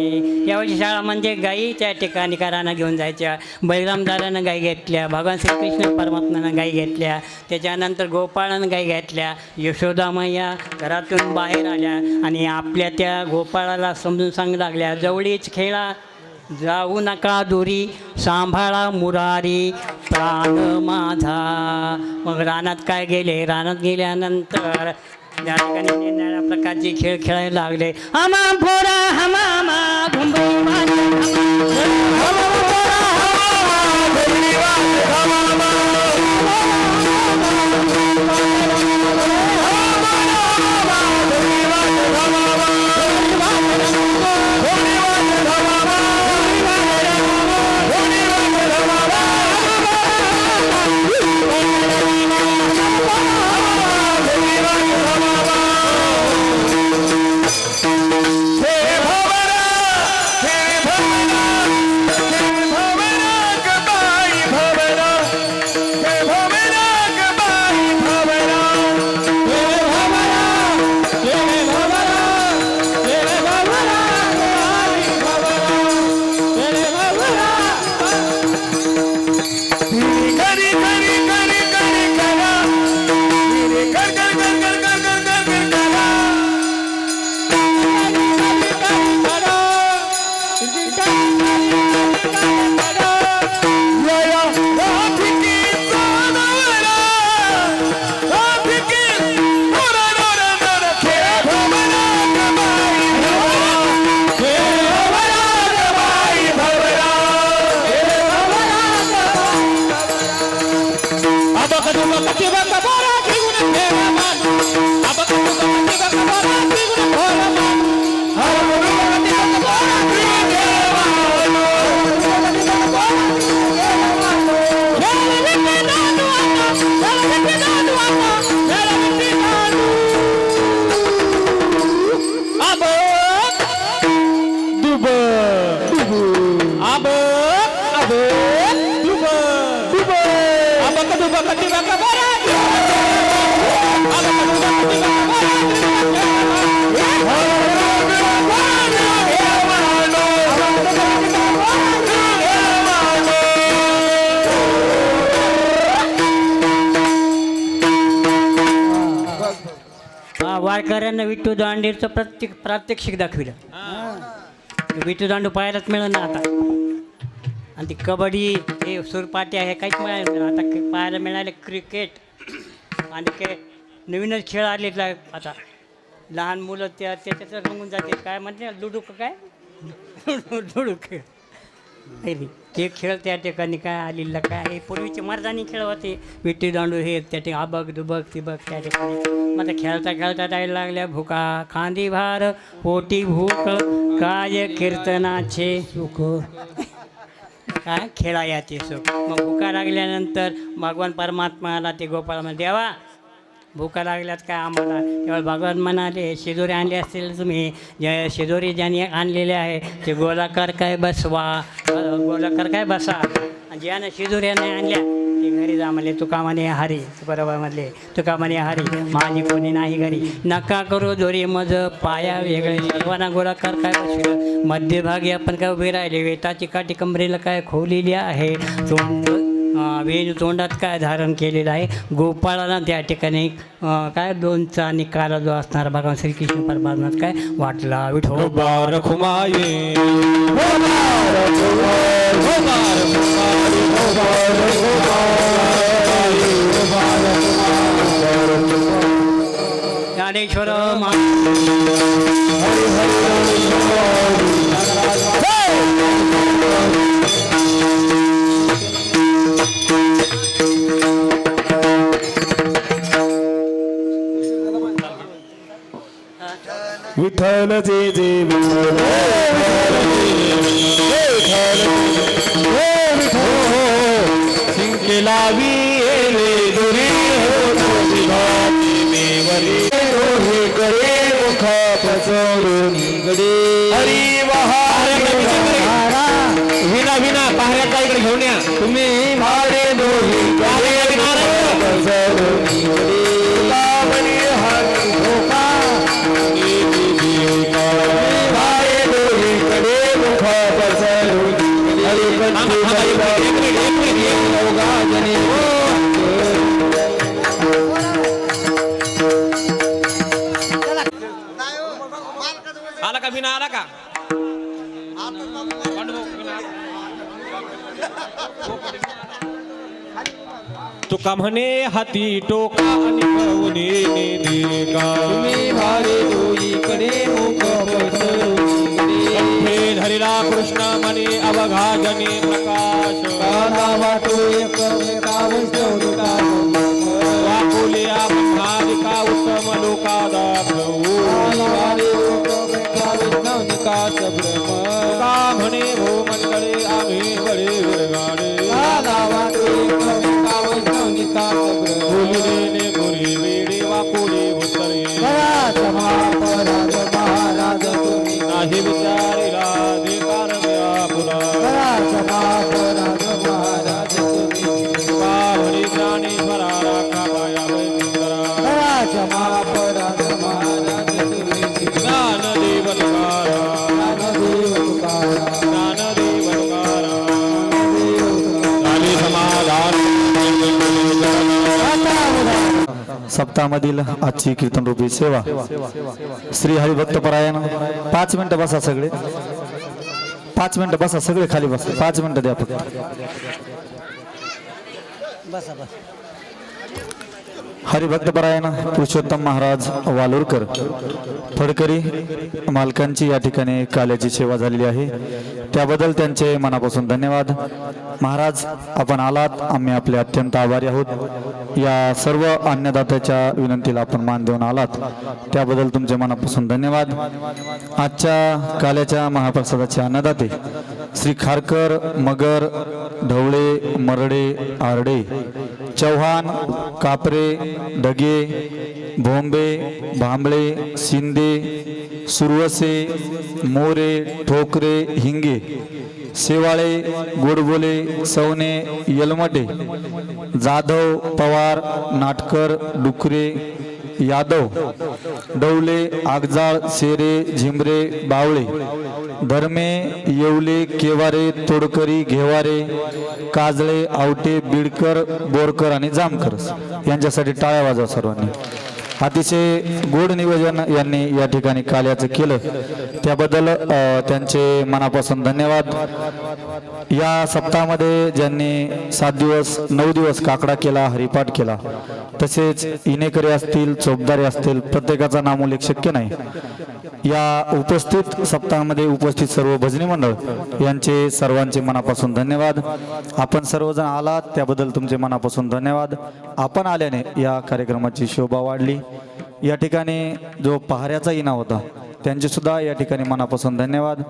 यावेळी शाळा म्हणजे गायी त्या ठिकाणी करांना घेऊन जायच्या. बळीराम दादानं गाई घेतल्या, भगवान श्रीकृष्ण परमात्म्यानं गाई घेतल्या, त्याच्यानंतर गोपाळानं गाई घेतल्या. यशोदा मैया घरातून बाहेर आल्या आणि आपल्या त्या गोपाळाला समजून सांगू लागल्या, जवळीच खेळा जाऊ नका दुरी सांभाळा मुरारी प्राण माझा. मग रानात काय गेले, रानात गेल्यानंतर त्या ठिकाणी निरनिराळ्या प्रकारचे खेळ खेळायला लागले. हमा फोरा हमामा घुंबळी वाजव, हमा फोरा हमामा घुंबळी वारकऱ्यांना विठ्ठू दांडीचं प्रात्यक्षिक दाखविलं. विठ्ठू दांडू पाहायलाच मिळत ना आता. आणि ती कबड्डी हे सुरपाट्या हे काहीच मिळालं नाही. आता पाहायला मिळाले क्रिकेट आणि काय नवीनच खेळ आलेला आता. लहान मुलं त्याच्यात रंगून जाते. काय म्हणते लुडू काय लुडू खेळ ते खेळ त्या ठिकाणी काय आलेलं काय आहे पूर्वीचे मर्दानी खेळ होते विट्टी दांडू हे त्या ठिकाणी आबक दुबक तिबक त्या ठिकाणी मग खेळता खेळता जायला लागल्या भुका खांदी भार पोटी भूक काय कीर्तनाचे सुख काय खेळायाचे सुख मग भुका लागल्यानंतर भगवान परमात्माला ते गोपाळ म्हणजे देवा भुका लागल्यात काय आम्हाला तेव्हा भगवान म्हणाले शिदोरी आणले असतील तुम्ही जे शिदोरी ज्यांनी आणलेले आहे ते गोलाकार काय बसवा गोलाकार काय बसा आणि ज्यानं शिदोऱ्या नाही आणल्या ते घरी जा म्हणले तुका म्हणे हरी बरोबर म्हणले तुका म्हणे हरी माझी कोणी नाही घरी नका करू दोरी मज पाया वेगळे सर्वांना गोलाकार काय बसलं मध्यभागी आपण काय उभे राहिले वेताची काठी कमरेला काय खोवलेली आहे तोंड वेज तोंडात काय धारण केलेलं आहे गोपाळाला त्या ठिकाणी काय दोनचा निकाला जो असणार भगवान श्रीकृष्ण परमात्म्यात काय वाटला विठो बार खुमाये ज्ञानेश्वर विठ्ठल जे जे विठ्ठल शिंके लावी येले दुरी हे करे मुख पसरून गडे हरी विना विना पाहऱ्याचा इकडे घेऊन या तुम्ही भारे दोही आला का बिना आला का तुका म्हणे हाती टोका आणि कवने नेका तुम्ही भारे दोईकडे मुख पसरून धरिला कृष्ण म्हणे अवघा जने प्रकाश वाटो एक वाकुलिया ब्रह्मादिका उत्तम लोकादा का म्हणे भो मंडळे आम्ही बळे विरगाडे बोलिले गोरी वेडे वाकुले उतरे नाही विचारिला दे कारण्या पुरा का म्हणे ज्ञानेश्वरा राखा पाया ज्ञानदेव तुकारा ज्ञानदेव तुकारा झाले समाधान सप्ताहामधील आजची कीर्तन रूपी सेवा श्री हरिभक्तपरायण 5 मिनिटं बसा सगळे 5 मिनिटं बसा सगळे खाली बसा 5 मिनिटं द्या फक्त हरिभक्तपरायण पुरुषोत्तम महाराज वालोरकर फडकरी मालकांची या ठिकाणी काल्याची सेवा झालेली आहे त्याबद्दल त्यांचे मनापासून धन्यवाद महाराज आपण आलात आम्ही आपले अत्यंत आभारी आहोत या सर्व अन्नदात्याच्या विनंतीला आपण मान देऊन आलात त्याबद्दल तुमचे मनापासून धन्यवाद आजच्या काल्याच्या महाप्रसादाचे अन्नदाते श्री खारकर मगर ढवळे मरडे आरडे चव्हाण कापरे ढगे भोंबे भांबळे शिंदे सुरवसे मोरे ठोकरे हिंगे शेवाळे गोडबोले सवने यलमटे जाधव पवार नाटकर डुकरे यादव डवले आगजाळ शेरे झिमरे बावळे धर्मे येवले केवारे तोडकरी घेवारे काजळे आवटे बिडकर बोरकर आणि जामकर यांच्यासाठी टाळ्या वाजवा सर्वांनी अतिशय गोड नियोजन यांनी या ठिकाणी काल्याचं केलं त्याबद्दल त्यांचे मनापासून धन्यवाद या सप्ताहामध्ये ज्यांनी 7 दिवस 9 दिवस काकडा केला हरिपाठ केला तसेच इनेकरे असतील चोपदारे असतील प्रत्येकाचा नामोल्लेख शक्य नाही या उपस्थित सप्ताहामध्ये उपस्थित सर्व भजनी मंडळ यांचे सर्वांचे मनापासून धन्यवाद. आपण सर्वजण आलात त्याबद्दल तुमचे मनापासून धन्यवाद. आपण आल्याने या कार्यक्रमाची शोभा वाढली. या ठिकाणी जो पहाऱ्याचा इनाम होता त्यांचे सुद्धा या ठिकाणी मनापासून धन्यवाद.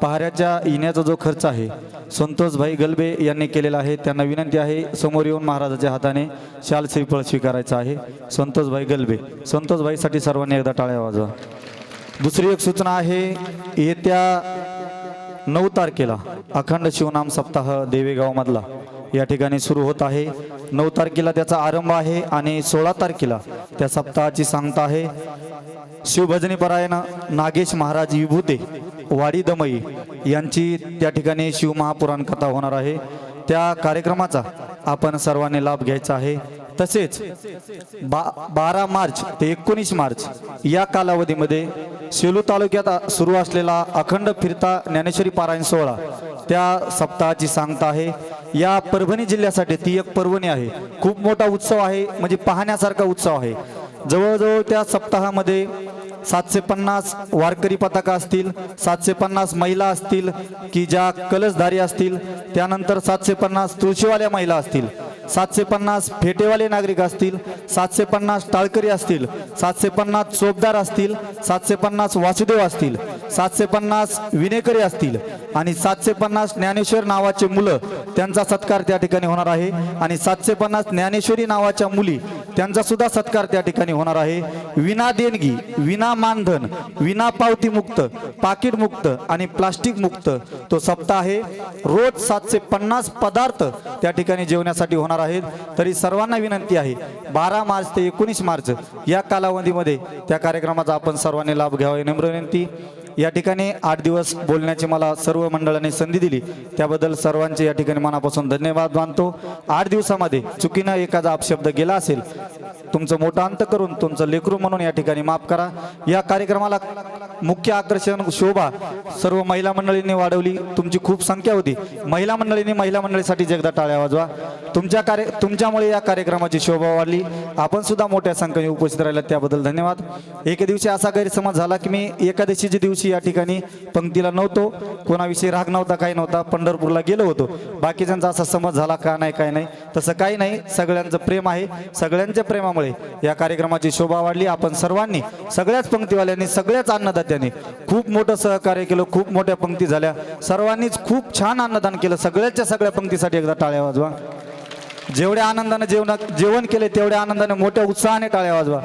पहाऱ्याच्या येण्याचा जो खर्च आहे संतोषभाई गलबे यांनी केलेला आहे. त्यांना विनंती आहे समोर येऊन महाराजाच्या हाताने शाल श्रीफळ स्वीकारायचं आहे. संतोषभाई गलबे, संतोषभाईसाठी सर्वांनी एकदा टाळ्या वाजवा. दुसरी एक सूचना आहे, येत्या 9 तारखेला अखंड शिवनाम सप्ताह देवेगावमधला या ठिकाणी सुरू होत आहे. 9 तारखेला त्याचा आरंभ आहे आणि 16 तारखेला त्या सप्ताहाची सांगता आहे. शिवभजनी परायण नागेश महाराज विभूते वाडी दमई यांची त्या ठिकाणी शिवमहापुराण कथा होणार आहे. त्या कार्यक्रमाचा आपण सर्वांनी लाभ घ्यायचा आहे. तसेच 12 मार्च ते 19 मार्च या कालावधीमध्ये सेलू तालुक्यात सुरू असलेला अखंड फिरता ज्ञानेश्वरी पारायण सोहळा त्या सप्ताहाची सांगता आहे. या परभणी जिल्ह्यासाठी ती एक पर्वणी आहे. खूप मोठा उत्सव आहे, म्हणजे पाहण्यासारखा उत्सव आहे. जवळजवळ त्या सप्ताहामध्ये 750 वारकरी पताका असतील, 750 महिला असतील की ज्या कलशधारी असतील, त्यानंतर 750 तुळशीवाल्या महिला असतील, 750 फेटेवाले नागरिक असतील, 750 टाळकरी असतील, 750 चोपदार असतील, 750 वासुदेव असतील, 750 विनेकरी असतील आणि 750 ज्ञानेश्वर नावाचे मुलं त्यांचा सत्कार त्या ठिकाणी होणार आहे. आणि 750 ज्ञानेश्वरी नावाच्या मुली त्यांचा सुद्धा सत्कार त्या ठिकाणी होणार आहे. विना देणगी, विना मानधन, विना पावती मुक्त, पाकिट मुक्त आणि प्लास्टिक मुक्त तो सप्ताह आहे. रोज 750 पदार्थ त्या ठिकाणी जेवण्यासाठी होणार आहेत. तरी सर्वांना विनंती आहे 12 मार्च ते 19 मार्च या कालावधीमध्ये त्या कार्यक्रमाचा आपण सर्वांनी लाभ घ्यावा, नम्र विनंती. या ठिकाणी 8 दिवस बोलण्याची मला सर्व मंडळांनी संधी दिली त्याबद्दल सर्वांचे या ठिकाणी मनापासून धन्यवाद मानतो. 8 दिवसामध्ये चुकीनं एखादा अपशब्द गेला असेल तुमचं मोठं अंत करून तुमचं लेकरू म्हणून या ठिकाणी माफ करा. या कार्यक्रमाला मुख्य आकर्षण शोभा सर्व महिला मंडळींनी वाढवली. तुमची खूप संख्या होती. महिला मंडळीसाठी एकदा टाळ्या वाजवा. तुमच्यामुळे या कार्यक्रमाची शोभा वाढली. आपण सुद्धा मोठ्या संख्येने उपस्थित राहिला त्याबद्दल धन्यवाद. एके दिवशी असा गैरसमज झाला की मी एकादशीच्या दिवशी या ठिकाणी पंक्तीला नव्हतो. कोणाविषयी राग नव्हता, काही नव्हता. पंढरपूरला गेलो होतो. बाकीच्यांचा असा समज झाला का नाही, काय नाही, तसं काही नाही. सगळ्यांचं प्रेम आहे. सगळ्यांच्या प्रेमामुळे या कार्यक्रमाची शोभा वाढली. आपण सर्वांनी, सगळ्याच पंक्तीवाल्यांनी, सगळ्याच अन्नदात्यांनी खूप मोठं सहकार्य केलं. खूप मोठ्या पंक्ती झाल्या. सर्वांनीच खूप छान अन्नदान केलं. सगळ्याच्या सगळ्या पंक्तीसाठी एकदा टाळ्या वाजवा. जेवढ्या आनंदाने जेवण केले तेवढ्या आनंदाने मोठ्या उत्साहाने टाळ्या वाजवा.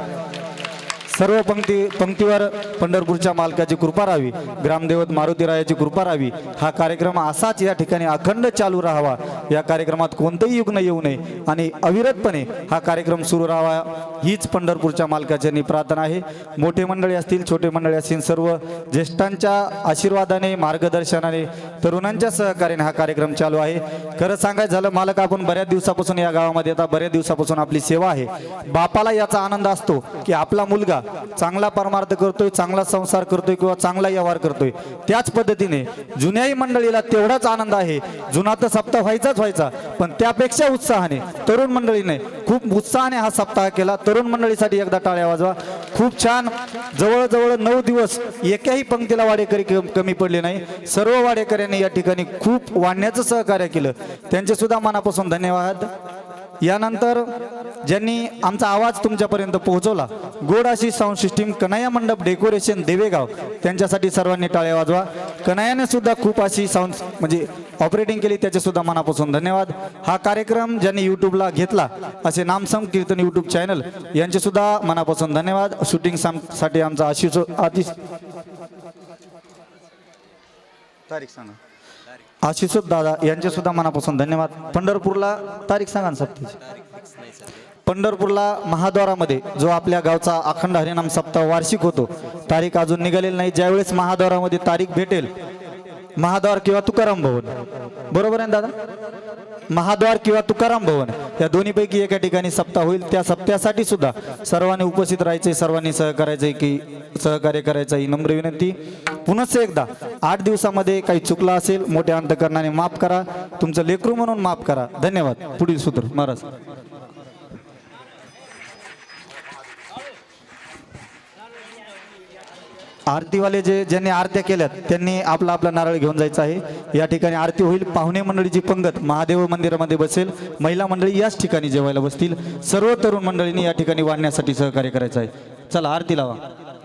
सर्व पंक्तीवर पंढरपूरच्या मालकाची कृपा राहावी, ग्रामदेवत मारुतीरायाची कृपा राहावी. हा कार्यक्रम असाच या ठिकाणी अखंड चालू राहावा. या कार्यक्रमात कोणतेही युग येऊ नये आणि अविरतपणे हा कार्यक्रम सुरू राहावा हीच पंढरपूरच्या मालकाची प्रार्थना आहे. मोठे मंडळी असतील, छोटे मंडळी असतील, सर्व ज्येष्ठांच्या आशीर्वादाने, मार्गदर्शनाने, तरुणांच्या सहकार्याने हा कार्यक्रम चालू आहे. खरं सांगायचं झालं मालक, आपण बऱ्याच दिवसापासून या गावामध्ये येतात, बऱ्याच दिवसापासून आपली सेवा आहे. बापाला याचा आनंद असतो की आपला मुलगा चांगला परमार्थ करतोय, चांगला संसार करतोय किंवा चांगला व्यवहार करतोय. त्याच पद्धतीने जुन्याही मंडळीला तेवढाच आनंद आहे. जुना तर सप्ताह व्हायचा, पण त्यापेक्षा उत्साहाने तरुण मंडळीने खूप उत्साहाने हा सप्ताह केला. तरुण मंडळीसाठी एकदा टाळ्या वाजवा. खूप छान. जवळजवळ 9 दिवस एकाही पंक्तीला वाडेकरी कमी पडले नाही. सर्व वाडेकऱ्यांनी या ठिकाणी खूप वाढण्याचं सहकार्य केलं. त्यांचे सुद्धा मनापासून धन्यवाद. यानंतर ज्यांनी आमचा आवाज तुमच्यापर्यंत पोहोचवला, गोड अशी साऊंड सिस्टीम कन्हैया मंडप डेकोरेशन देवेगाव, त्यांच्यासाठी सर्वांनी टाळ्या वाजवा. कन्हैयाने सुद्धा खूप अशी साऊंड म्हणजे ऑपरेटिंग केली, त्याचे सुद्धा मनापासून धन्यवाद. हा कार्यक्रम ज्यांनी यूट्यूबला घेतला असे नामसम कीर्तन यूट्यूब चॅनल, यांचे सुद्धा मनापासून धन्यवाद. शूटिंग साठी आमचा तारीख सांगा, आशिष दादा यांचे सुद्धा मनापासून धन्यवाद. पंढरपूरला तारीख सांगा ना सप्ताहाची. पंढरपूरला महाद्वारामध्ये जो आपल्या गावचा अखंड हरिनाम सप्ताह वार्षिक होतो, तारीख अजून निघालेली नाही. ज्यावेळेस महाद्वारामध्ये तारीख भेटेल, महाद्वार किंवा तुकाराम भवन, बरोबर आहे दादा, महाद्वार किंवा तुकाराम भवन या दोन्हीपैकी एका ठिकाणी सप्ताह होईल. त्या सप्त्यासाठी सुद्धा सर्वांनी उपस्थित राहायचे, सर्वांनी सहकार्य करायचं ही नम्र विनंती. पुनश्च एकदा 8 दिवसामध्ये काही चुकला असेल मोठ्या अंतकरणाने माफ करा. तुमचं लेकरू म्हणून माफ करा. धन्यवाद. पुढील सूत्र महाराज. आरतीवाले ज्यांनी आरत्या केल्यात त्यांनी आपला आपला नारळ घेऊन जायचा आहे। या ठिकाणी आरती होईल। पाहुणे मंडळीची पंगत महादेव मंदिरामध्ये बसेल। महिला मंडळी याच ठिकाणी जेवायला बसतील। सर्व तरुण मंडळींनी या ठिकाणी वाढण्यासाठी सहकार्य करायचं आहे। चला आरती लावा।